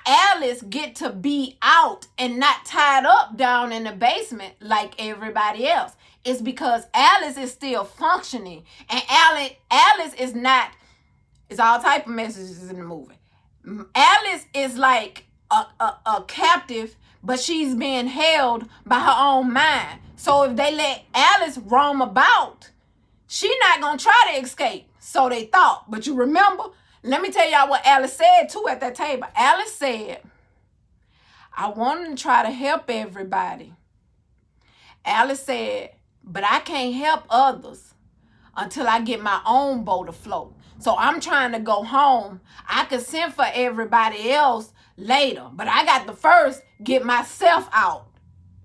Alice get to be out and not tied up down in the basement like everybody else? It's because Alice is still functioning. And Alice is not, it's all type of messages in the movie. Alice is like a captive, but she's being held by her own mind. So if they let Alice roam about, she not going to try to escape. So they thought. But you remember, let me tell y'all what Alice said too at that table. Alice said, I want to try to help everybody. Alice said, but I can't help others until I get my own boat afloat. So I'm trying to go home. I could send for everybody else later, but I got to first get myself out.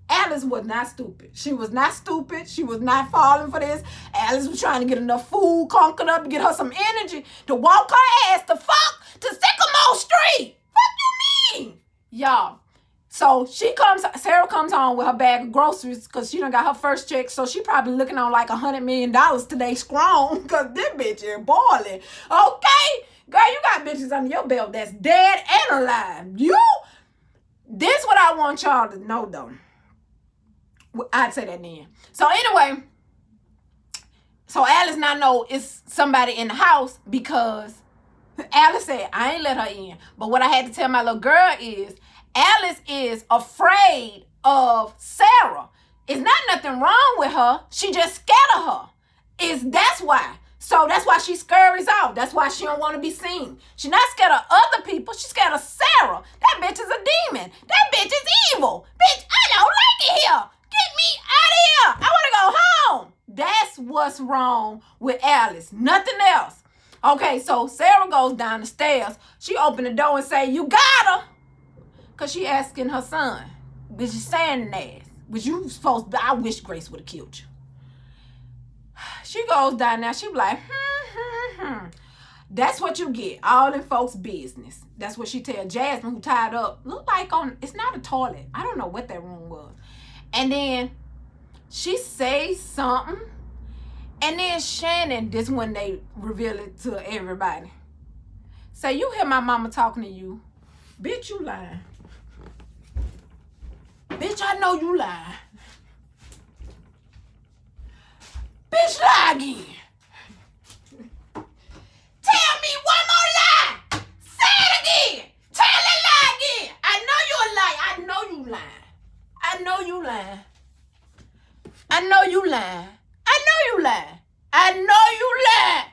Alice was not stupid. She was not stupid. She was not falling for this. Alice was trying to get enough food conquered up to get her some energy to walk her ass to Sycamore Street. Fuck you mean? Y'all. So Sarah comes home with her bag of groceries because she done got her first check. So she probably looking on like $100 million today strong because this bitch is boiling. Okay? Girl, you got bitches under your belt that's dead and alive. This what I want y'all to know though. I'd say that then. So anyway, so Alice now know it's somebody in the house because Alice said, I ain't let her in. But what I had to tell my little girl is, Alice is afraid of Sarah. It's not nothing wrong with her. She just scared of her. That's why. So that's why she scurries off. That's why she don't want to be seen. She's not scared of other people. She's scared of Sarah. That bitch is a demon. That bitch is evil. Bitch, I don't like it here. Get me out of here. I want to go home. That's what's wrong with Alice. Nothing else. Okay, so Sarah goes down the stairs. She opened the door and say, you got her. Because she asking her son, was you saying that? Was you supposed to, I wish Grace would have killed you. She goes down there. She be like, That's what you get. All in folks' business. That's what she tell Jasmine, who tied up. Look like it's not a toilet. I don't know what that room was. And then she says something. And then Shannon, this when they reveal it to everybody. Say, you hear my mama talking to you. Bitch, you lying. Bitch, I know you lying. Bitch, lie again. Tell me one more lie. Say it again. Tell that lie again. I know you a lie. I know you lying. I know you lying. I know you lying. I know you lying. I know you lying.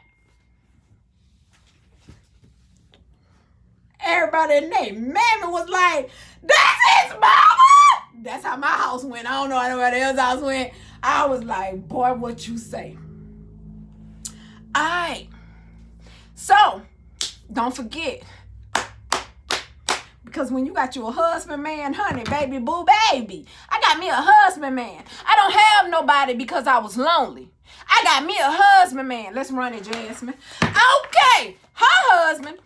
Everybody in there, mammy was like, that's his mama. That's how my house went. I don't know how anybody else's house went. I was like, boy, what you say? All right. So, don't forget. Because when you got you a husband man, honey, baby, boo, baby. I got me a husband man. I don't have nobody because I was lonely. I got me a husband man. Let's run it, Jasmine. Okay. Her husband.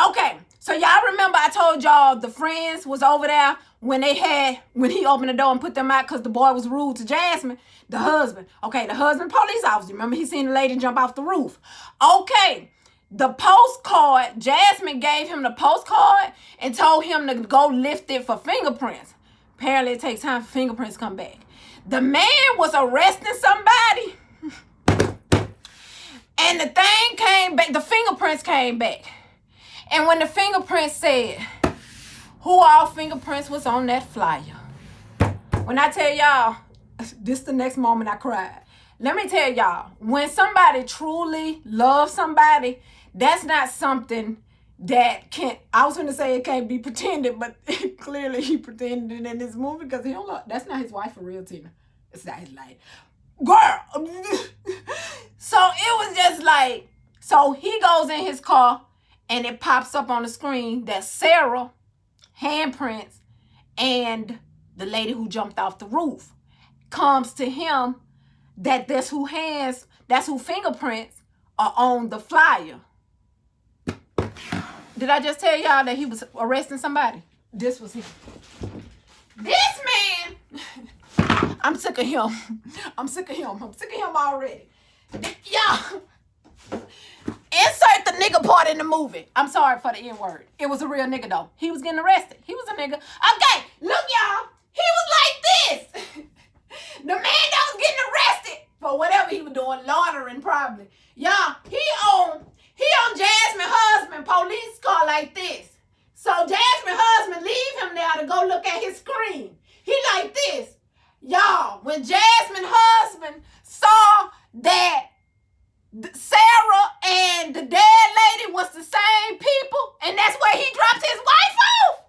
Okay. So y'all remember I told y'all the friends was over there when he opened the door and put them out because the boy was rude to Jasmine, the husband police officer, remember he seen the lady jump off the roof. Okay, the postcard, Jasmine gave him the postcard and told him to go lift it for fingerprints. Apparently it takes time for fingerprints to come back. The man was arresting somebody and the thing came back, the fingerprints came back. And when the fingerprints said who all fingerprints was on that flyer. When I tell y'all, this the next moment I cried. Let me tell y'all, when somebody truly loves somebody, that's not something that I was going to say it can't be pretended, but clearly he pretended in this movie because he don't love, that's not his wife for real, Tina. It's not his life. Girl. So it was just like, so he goes in his car and it pops up on the screen that Sarah handprints and the lady who jumped off the roof comes to him that's who fingerprints are on the flyer. Did I just tell y'all that he was arresting somebody? This was him. This man, I'm sick of him. I'm sick of him already. Y'all, insert the nigga part in the movie. I'm sorry for the N-word. It was a real nigga though. He was getting arrested. He was a nigga. Okay, look y'all. He was like this. The man that was getting arrested for whatever he was doing, laundering probably. Y'all, he on Jasmine husband police car like this. So Jasmine husband leave him there to go look at his screen. He like this. Y'all, when Jasmine husband saw that Sarah and the dead lady was the same people, and that's where he dropped his wife off.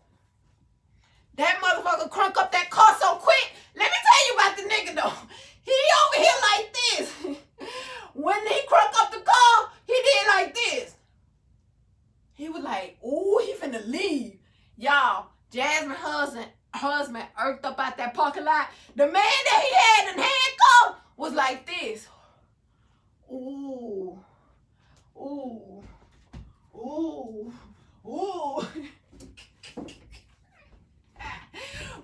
That motherfucker crunk up that car so quick. Let me tell you about the nigga though. He over here like this. When he crunk up the car, he did like this. He was like, ooh, he finna leave. Y'all, Jasmine husband irked up out that parking lot. The man that he had in handcuffs was like this. Ooh, ooh, ooh, ooh.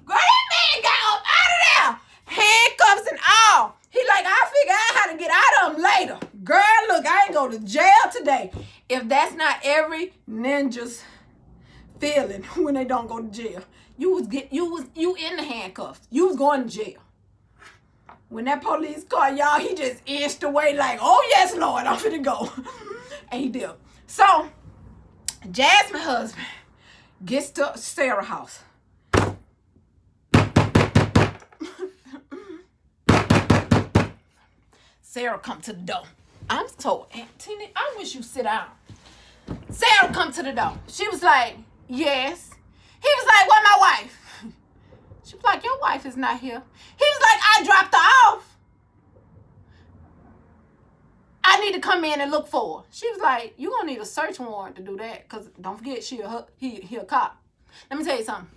Girl, that man got up out of there. Handcuffs and all. He like, I'll figure out how to get out of them later. Girl, look, I ain't go to jail today. If that's not every ninja's feeling when they don't go to jail. You in the handcuffs. You was going to jail. When that police car, y'all, he just inched away like, oh yes, Lord, I'm finna go. And he did. So, Jasmine husband gets to Sarah's house. Sarah come to the door. I'm so, Tina, I wish you sit down. Sarah come to the door. She was like, yes. He was like, where my wife? She was like, your wife is not here. He was like, I dropped her off. I need to come in and look for her. She was like, you gonna need a search warrant to do that, because don't forget, he a cop. Let me tell you something.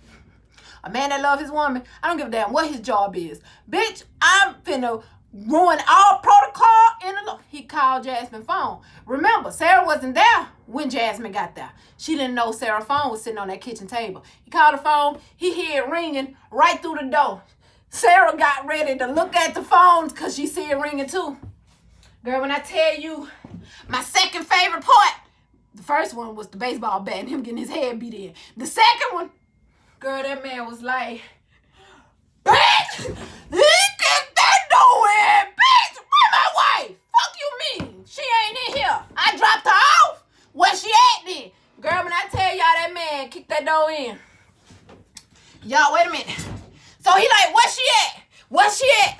A man that loves his woman, I don't give a damn what his job is. Bitch, I'm finna ruin all protocol in the law. He called Jasmine's phone. Remember, Sarah wasn't there when Jasmine got there. She didn't know Sarah's phone was sitting on that kitchen table. He called the phone. He heard it ringing right through the door. Sarah got ready to look at the phone because she see it ringing too. Girl, when I tell you my second favorite part, the first one was the baseball bat and him getting his head beat in. The second one, girl, that man was like, bitch, he kicked that door in, bitch, where my wife? Fuck you mean? She ain't in here. I dropped her off. Where she at then? Girl, when I tell y'all that man kicked that door in. Y'all, wait a minute. So he like, where she at? Where she at?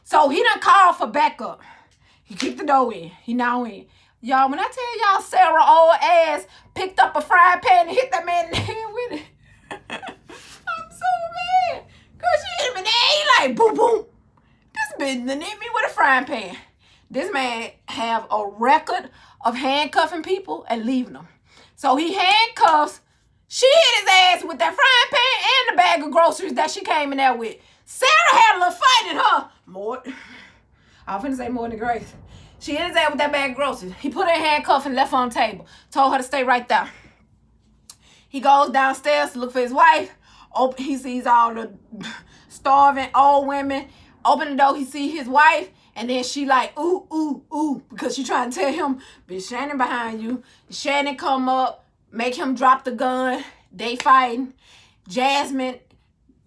So he done called for backup. He kicked the door in. He now in. Y'all, when I tell y'all Sarah old ass picked up a frying pan and hit that man in the head with it. I'm so mad. Girl, she hit him in the head. He like, boom, boom. This bitch done hit me with a frying pan. This man have a record of handcuffing people and leaving them. So he handcuffs. She hit his ass with that frying pan and the bag of groceries that she came in there with. Sarah had a little fight in her. I was finna say more than Grace. She hit his ass with that bag of groceries. He put her in handcuffs and left her on the table. Told her to stay right there. He goes downstairs to look for his wife. He sees all the starving old women. Open the door, he see his wife, and then she like, ooh, ooh, ooh, because she trying to tell him, bitch, Shannon behind you. Shannon come up, make him drop the gun. They fighting. Jasmine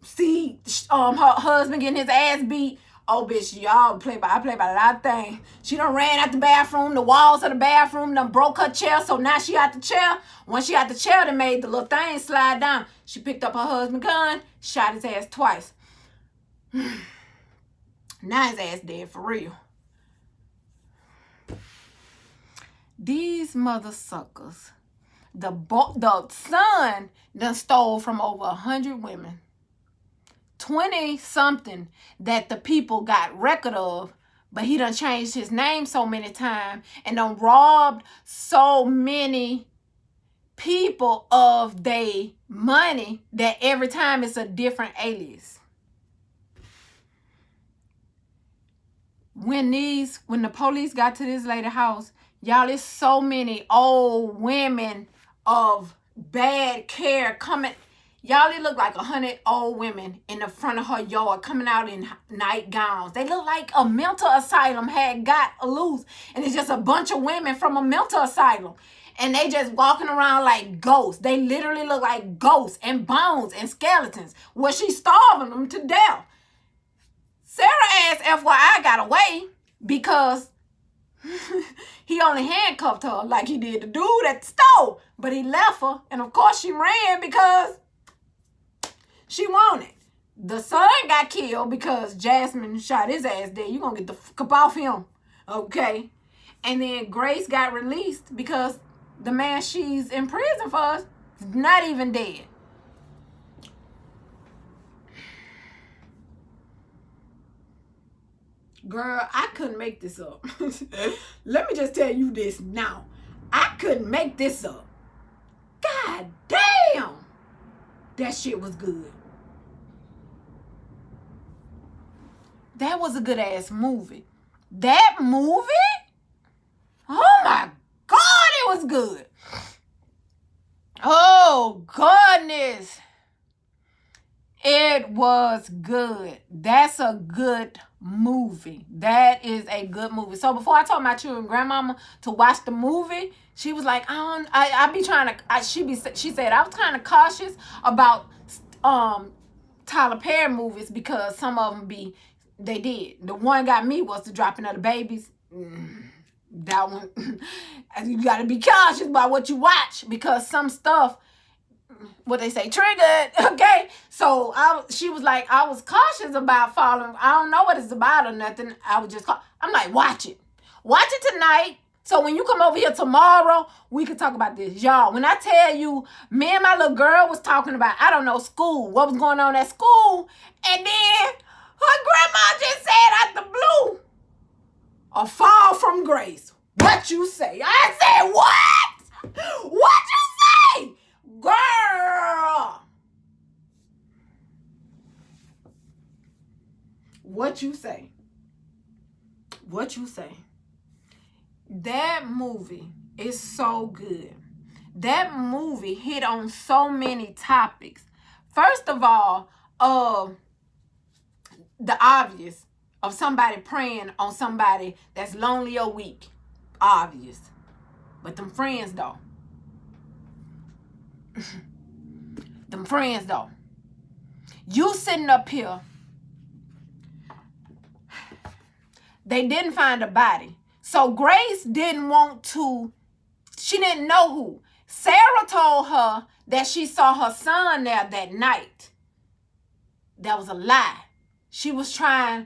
see her husband getting his ass beat. Oh, bitch, y'all I play by a lot of things. She done ran out the bathroom. The walls of the bathroom done broke her chair, so now she out the chair. Once she out the chair, they made the little thing slide down. She picked up her husband's gun, shot his ass twice. Now his ass dead for real. These mother suckers. The son done stole from over 100 women. 20 something that the people got record of, but he done changed his name so many times and done robbed so many people of their money that every time it's a different alias. When the police got to this lady house, y'all, there's so many old women of bad care coming. Y'all, it look like 100 old women in the front of her yard coming out in nightgowns. They look like a mental asylum had got loose. And it's just a bunch of women from a mental asylum. And they just walking around like ghosts. They literally look like ghosts and bones and skeletons. Well, she's starving them to death. Sarah ass FYI got away because he only handcuffed her like he did the dude at the store. But he left her. And of course she ran because she wanted. The son got killed because Jasmine shot his ass dead. You gonna get the fuck off him. Okay. And then Grace got released because the man she's in prison for is not even dead. Girl, I couldn't make this up. Let me just tell you this now. I couldn't make this up. God damn. That shit was good. That was a good ass movie. That movie? Oh my God, it was good. Oh goodness. It was good. That's a good movie. That is a good movie. So before I told my children grandmama to watch the movie, she was like, she said I was kind of cautious about Tyler Perry movies because some of them they did. The one got me was The Dropping of the Babies. That one, you got to be cautious about what you watch because some stuff, what they say, triggered. Okay, so she was like, I was cautious about following. I don't know what it's about or nothing. I was just, I'm like, watch it tonight. So when you come over here tomorrow, we can talk about this, y'all. When I tell you, me and my little girl was talking about, I don't know, school, what was going on at school, and then her grandma just said out the blue, a fall from grace. What you say? I said, what? What you say? Girl. What you say? What you say? That movie is so good. That movie hit on so many topics. First of all, the obvious of somebody praying on somebody that's lonely or weak. Obvious. But them friends though. Them friends though. You sitting up here. They didn't find a body. So Grace didn't want to, she didn't know who. Sarah told her that she saw her son there that night. That was a lie. She wanted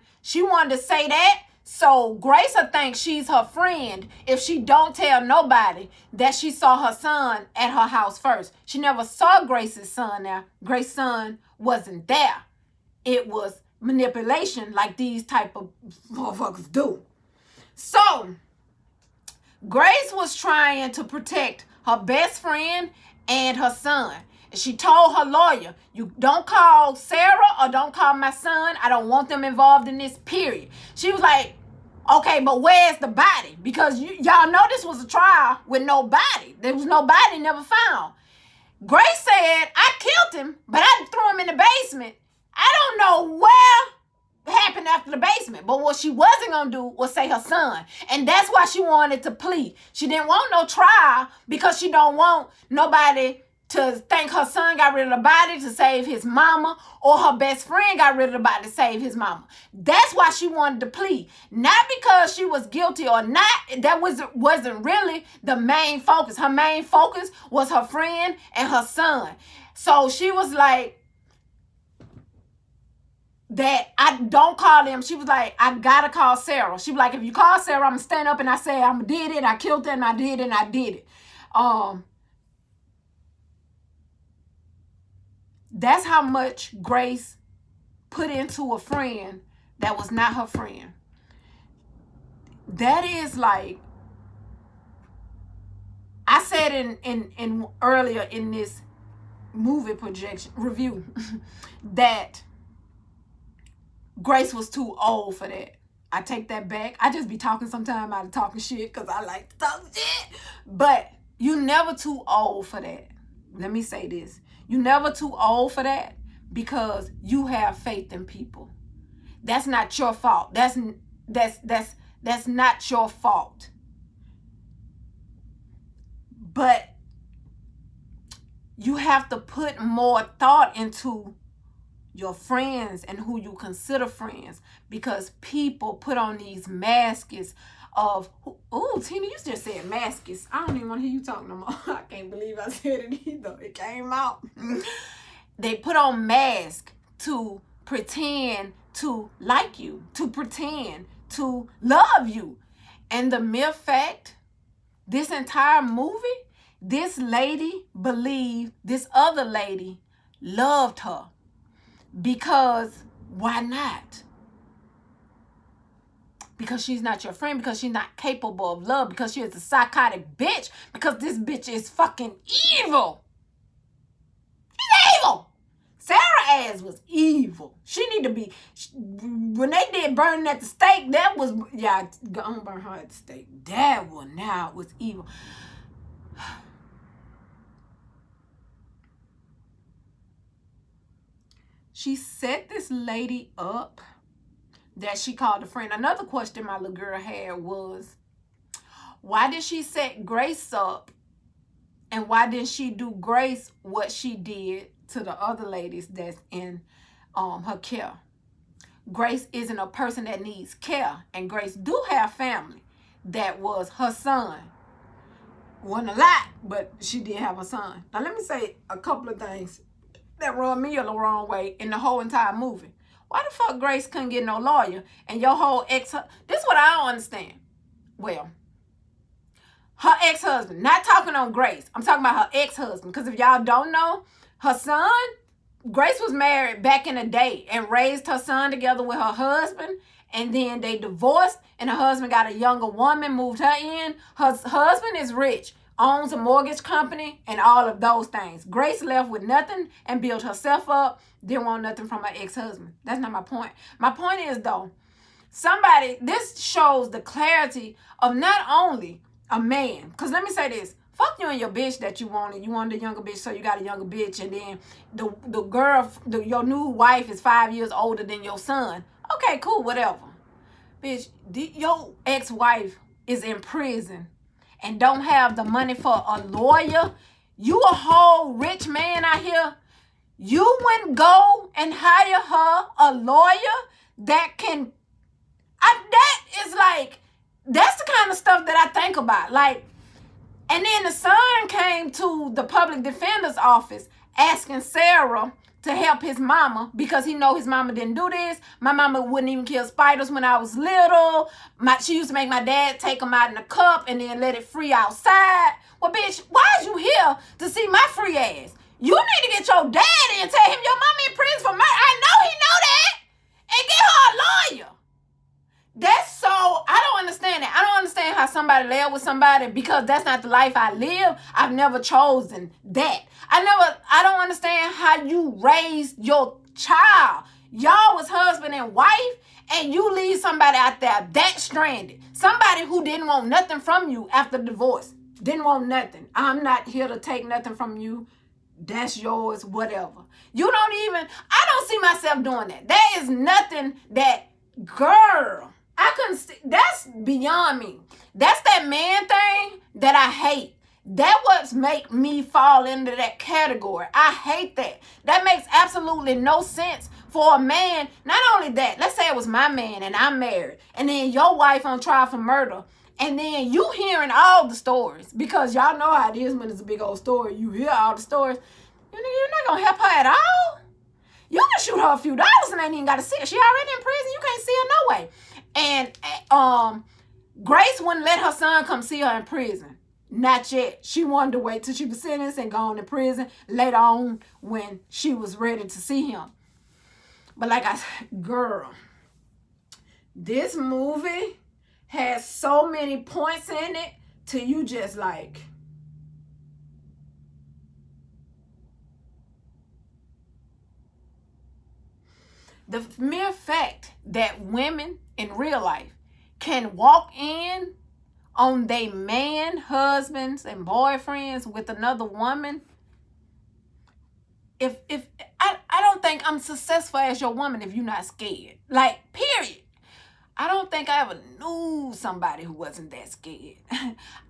to say that, so Grace will think she's her friend if she don't tell nobody that she saw her son at her house first. She never saw Grace's son there. Grace's son wasn't there. It was manipulation like these type of motherfuckers do. So, Grace was trying to protect her best friend and her son. She told her lawyer, you don't call Sarah or don't call my son. I don't want them involved in this, period. She was like, okay, but where's the body? Because y'all know this was a trial with no body. There was no body never found. Grace said, I killed him, but I threw him in in the basement. I don't know where happened after the basement, but what she wasn't gonna do was say her son, and that's why she wanted to plead. She didn't want no trial because she don't want nobody to think her son got rid of the body to save his mama, or her best friend got rid of the body to save his mama. That's why she wanted to plead. Not because she was guilty or not. That wasn't really the main focus. Her main focus was her friend and her son. So she was like, that I don't call them. She was like, I gotta call Sarah. She was like, if you call Sarah, I'm gonna stand up and I say I did it, I killed her, and I did it, and I did it. That's how much Grace put into a friend that was not her friend. That is like, I said in earlier in this movie projection review that Grace was too old for that. I take that back. I just be talking sometime out of talking shit because I like to talk shit. But you never too old for that. Let me say this. You never too old for that because you have faith in people. That's not your fault. That's not your fault. But you have to put more thought into your friends and who you consider friends, because people put on these masks of, oh, Tina, you just said masks. I don't even want to hear you talk no more. I can't believe I said it either. It came out. They put on masks to pretend to like you, to pretend to love you. And the mere fact, this entire movie, this lady believed this other lady loved her. Because why not? Because she's not your friend, because she's not capable of love, because she is a psychotic bitch, because this bitch is fucking evil. She's evil. Sarah ass was evil. She need to be, when they did burning at the stake, that was, yeah, go on burn her at the stake. That one now was evil. She set this lady up that she called a friend. Another question my little girl had was, why did she set Grace up, and why didn't she do Grace what she did to the other ladies that's in her care? Grace isn't a person that needs care, and Grace do have family. That was her son. Wasn't a lot, but she did have a son. Now let me say a couple of things that rubbed me the wrong way in the whole entire movie. Why the fuck Grace couldn't get no lawyer, and your whole this is what I don't understand. Well, her ex-husband, not talking on Grace, I'm talking about her ex-husband, because if y'all don't know, her son, Grace was married back in the day and raised her son together with her husband, and then they divorced, and her husband got a younger woman, moved her in. Her husband is rich, owns a mortgage company, and all of those things. Grace left with nothing and built herself up, didn't want nothing from her ex-husband. That's not my point. My point is, though, this shows the clarity of not only a man, because let me say this, fuck you and your bitch that you wanted. You wanted a younger bitch, so you got a younger bitch, and then the girl, your new wife is 5 years older than your son. Okay, cool, whatever. Bitch, your ex-wife is in prison and don't have the money for a lawyer. You a whole rich man out here. You wouldn't go and hire her a lawyer that can, that is like, that's the kind of stuff that I think about. Like, and then the son came to the public defender's office asking Sarah to help his mama because he know his mama didn't do this. My mama wouldn't even kill spiders when I was little. She used to make my dad take them out in a cup and then let it free outside. Well, bitch, why is you here to see my free ass? You need to get your daddy and tell him your mama in prison for murder. I know he know that. And get her a lawyer. That's so, I don't understand it. I don't understand how somebody live with somebody because that's not the life I live. I've never chosen that. I don't understand how you raised your child. Y'all was husband and wife, and you leave somebody out there that stranded. Somebody who didn't want nothing from you after the divorce. Didn't want nothing. I'm not here to take nothing from you. That's yours, whatever. I don't see myself doing that. There is nothing that, girl, I couldn't see. That's beyond me. That's that man thing that I hate. That what's make me fall into that category. I hate that. That makes absolutely no sense for a man. Not only that, let's say it was my man and I'm married, and then your wife on trial for murder, and then you hearing all the stories, because y'all know how it is when it's a big old story. You hear all the stories. You're not gonna help her at all. You can shoot her a few dollars and ain't even gotta see her. She already in prison. You can't see her no way. And Grace wouldn't let her son come see her in prison. Not yet. She wanted to wait till she was sentenced and gone to prison later on when she was ready to see him. But like I said, girl, this movie has so many points in it till you just like, the mere fact that women in real life can walk in on their man, husbands, and boyfriends with another woman. If I don't think I'm successful as your woman if you're not scared. Like, period. I don't think I ever knew somebody who wasn't that scared.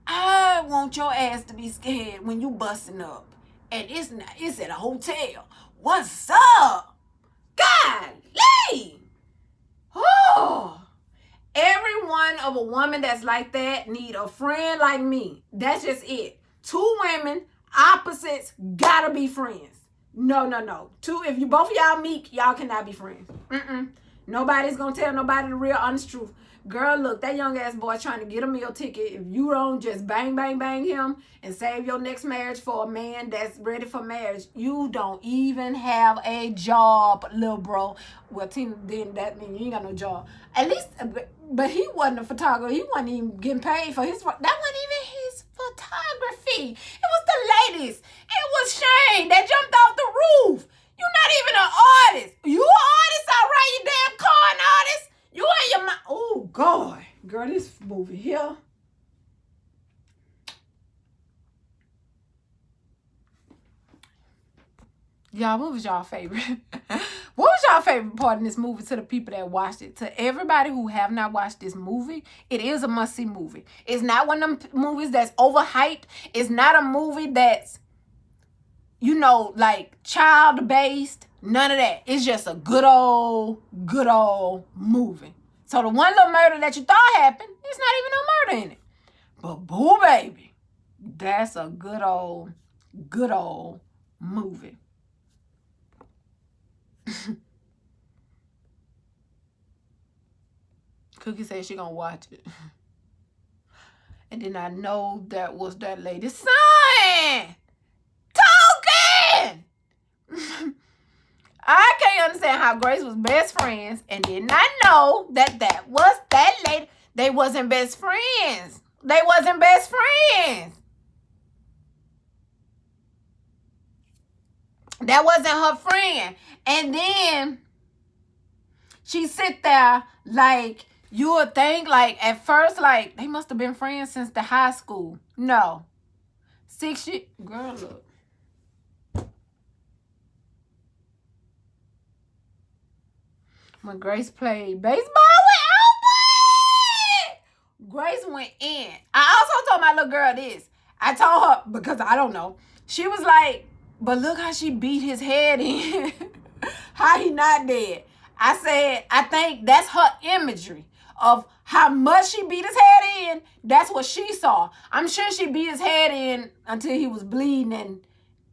I want your ass to be scared when you busting up. And it's at a hotel. What's up? Golly! Oh! Every one of a woman that's like that need a friend like me. That's just it. Two women, opposites, gotta be friends. No. If you both of y'all meek, y'all cannot be friends. Nobody's gonna tell nobody the real honest truth. Girl, look, that young ass boy trying to get a meal ticket. If you don't just bang him and save your next marriage for a man that's ready for marriage, you don't even have a job, little bro. Well, Tina, then that means you ain't got no job. At least, but he wasn't a photographer. He wasn't even getting paid for his. That wasn't even his photography. It was the ladies. It was Shane that jumped off the roof. You're not even an artist. You an artist, all right, you damn con artist. You ain't your mind. Oh, God. Girl, this movie here. Y'all, what was y'all favorite? What was y'all favorite part in this movie to the people that watched it? To everybody who have not watched this movie, it is a must-see movie. It's not one of them movies that's overhyped. It's not a movie that's, like child-based. None of that. It's just a good old movie. So the one little murder that you thought happened, it's not even no murder in it. But boo, baby, that's a good old movie. Cookie said she gonna watch it. And then I know that was that lady's son talking. I can't understand how Grace was best friends and did not know that was that lady. They wasn't best friends. That wasn't her friend. And then she sit there like, you would think, like, at first, like, they must have been friends since the high school. No. 6 years. Girl, look. When Grace played baseball with Grace went in. I also told my little girl this. I told her, because I don't know. She was like, but look how she beat his head in. How he not dead. I said, I think that's her imagery of how much she beat his head in. That's what she saw. I'm sure she beat his head in until he was bleeding and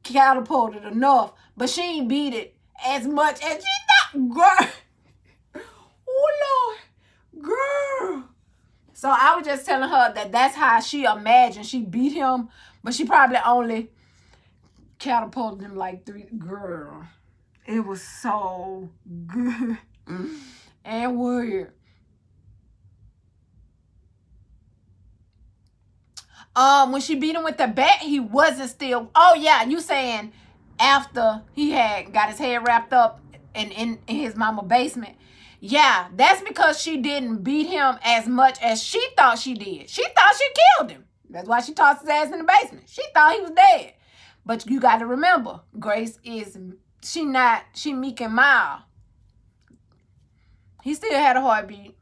catapulted enough. But she ain't beat it as much as she thought. Girl. Oh, Lord. Girl. So I was just telling her that that's how she imagined she beat him. But she probably only catapulted him like 3. Girl. It was so good and weird. When she beat him with the bat, he wasn't still. Oh yeah, you saying after he had got his head wrapped up in his mama's basement? Yeah, that's because she didn't beat him as much as she thought she did. She thought she killed him. That's why she tossed his ass in the basement. She thought he was dead. But you got to remember, Grace is, she meek and mild. He still had a heartbeat.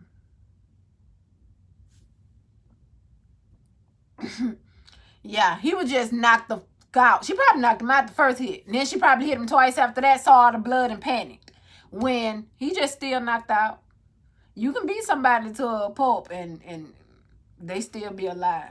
Yeah, he was just knocked the out. She probably knocked him out the first hit. And then she probably hit him twice after that, saw all the blood and panicked. When he just still knocked out. You can beat somebody to a pulp and they still be alive.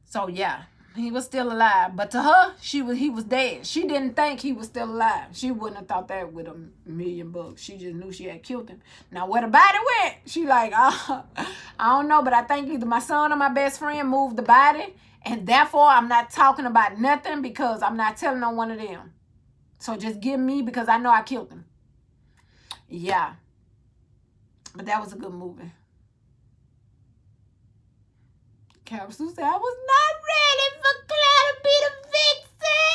So yeah, he was still alive. But to her, he was dead. She didn't think he was still alive. She wouldn't have thought that with $1,000,000. She just knew she had killed him. Now where the body went, she like, I don't know, but I think either my son or my best friend moved the body. And therefore, I'm not talking about nothing because I'm not telling on one of them. So just give me because I know I killed him. Yeah. But that was a good movie. Capsule said, I was not ready for Claire to be the vixen.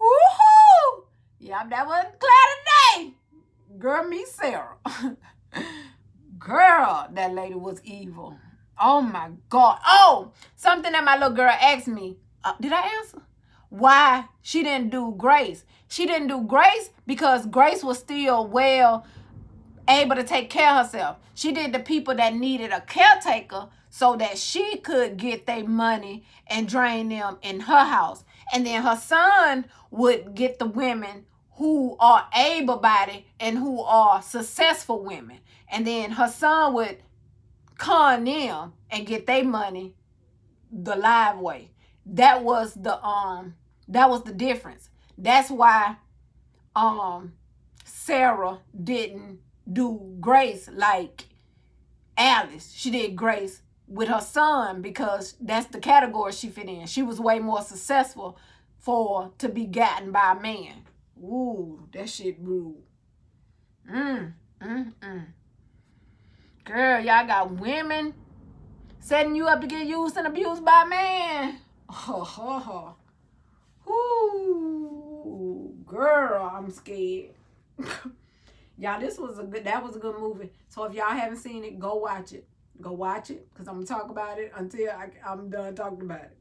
Woohoo! Yeah, that wasn't Claire today. Girl, me Sarah. Girl, that lady was evil. Oh my God. Oh, something that my little girl asked me. Did I answer? Why she didn't do Grace. She didn't do Grace because Grace was still able to take care of herself. She did the people that needed a caretaker so that she could get their money and drain them in her house. And then her son would get the women who are able-bodied and who are successful women. And then her son would con them and get their money the live way. That was the difference. That's why Sarah didn't do Grace like Alice. She did Grace with her son because that's the category she fit in. She was way more successful to be gotten by a man. Ooh, that shit rude. Girl, y'all got women setting you up to get used and abused by a man. Ooh, girl, I'm scared. Y'all, that was a good movie. So if y'all haven't seen it, go watch it. Go watch it, because I'm going to talk about it until I'm done talking about it.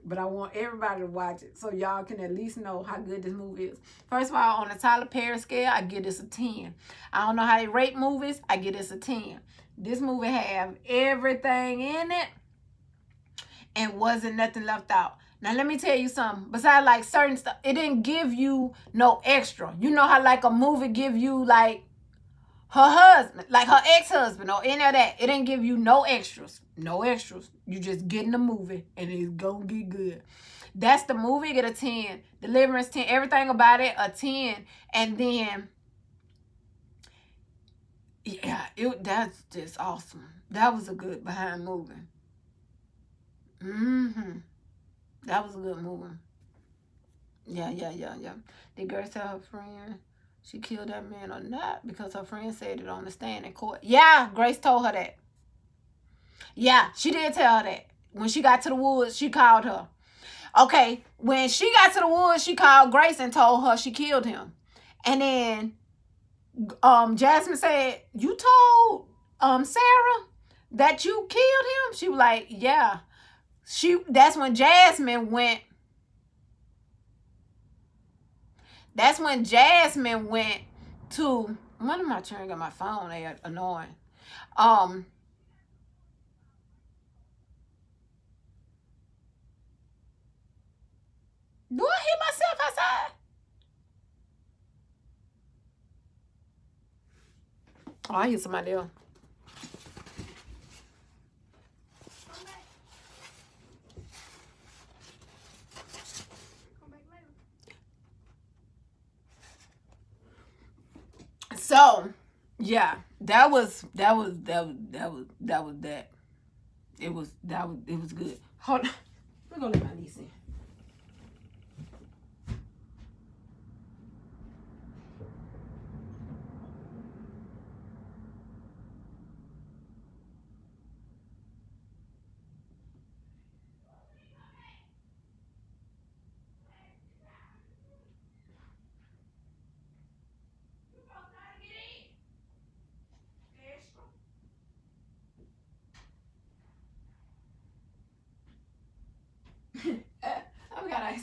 But I want everybody to watch it so y'all can at least know how good this movie is. First of all, on the Tyler Perry scale, I give this a 10. I don't know how they rate movies. I give this a 10. This movie have everything in it and wasn't nothing left out. Now, let me tell you something. Besides, like, certain stuff, it didn't give you no extra. You know how, like, a movie give you, like, her husband, like her ex-husband or any of that. It didn't give you no extras. No extras. You just get in the movie and it's gonna get good. That's the movie. Get a 10. Deliverance 10. Everything about it a 10. And then, yeah, that's just awesome. That was a good behind movie. That was a good movie. Yeah. Did girl tell her friend she killed that man or not because her friend said it on the stand in court? Yeah, Grace told her that. Yeah, she did tell her that. When she got to the woods, she called her. Okay, when she got to the woods, she called Grace and told her she killed him. And then Jasmine said, you told Sarah that you killed him? She was like, yeah. That's when Jasmine went to, when am I turning on my phone? They are annoying. Do I hear myself outside? Oh, I hear somebody else. So, yeah, that was that. It was good. Hold on. We're gonna let my niece in.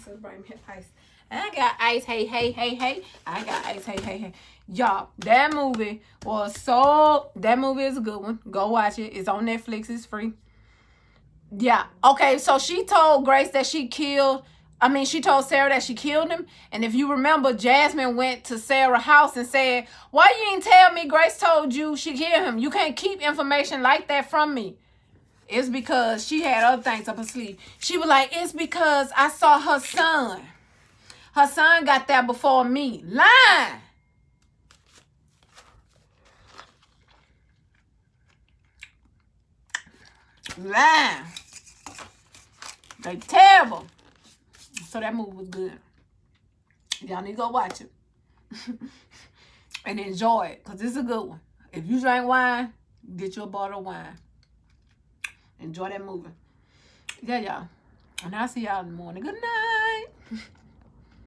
sister bring me ice. I got ice, hey, hey, hey, hey. I got ice, hey, hey, hey. Y'all, that movie is a good one. Go watch it. It's on Netflix. It's free. Yeah. Okay, so she told Grace that she told Sarah that she killed him. And if you remember, Jasmine went to Sarah's house and said, why you ain't tell me Grace told you she killed him? You can't keep information like that from me. It's because she had other things up her sleeve. She was like, it's because I saw her son. Her son got there before me. Lying. Lying. They terrible. So that movie was good. Y'all need to go watch it. And enjoy it. Because it's a good one. If you drink wine, get you a bottle of wine. Enjoy that movie. Yeah, y'all. And I'll see y'all in the morning. Good night.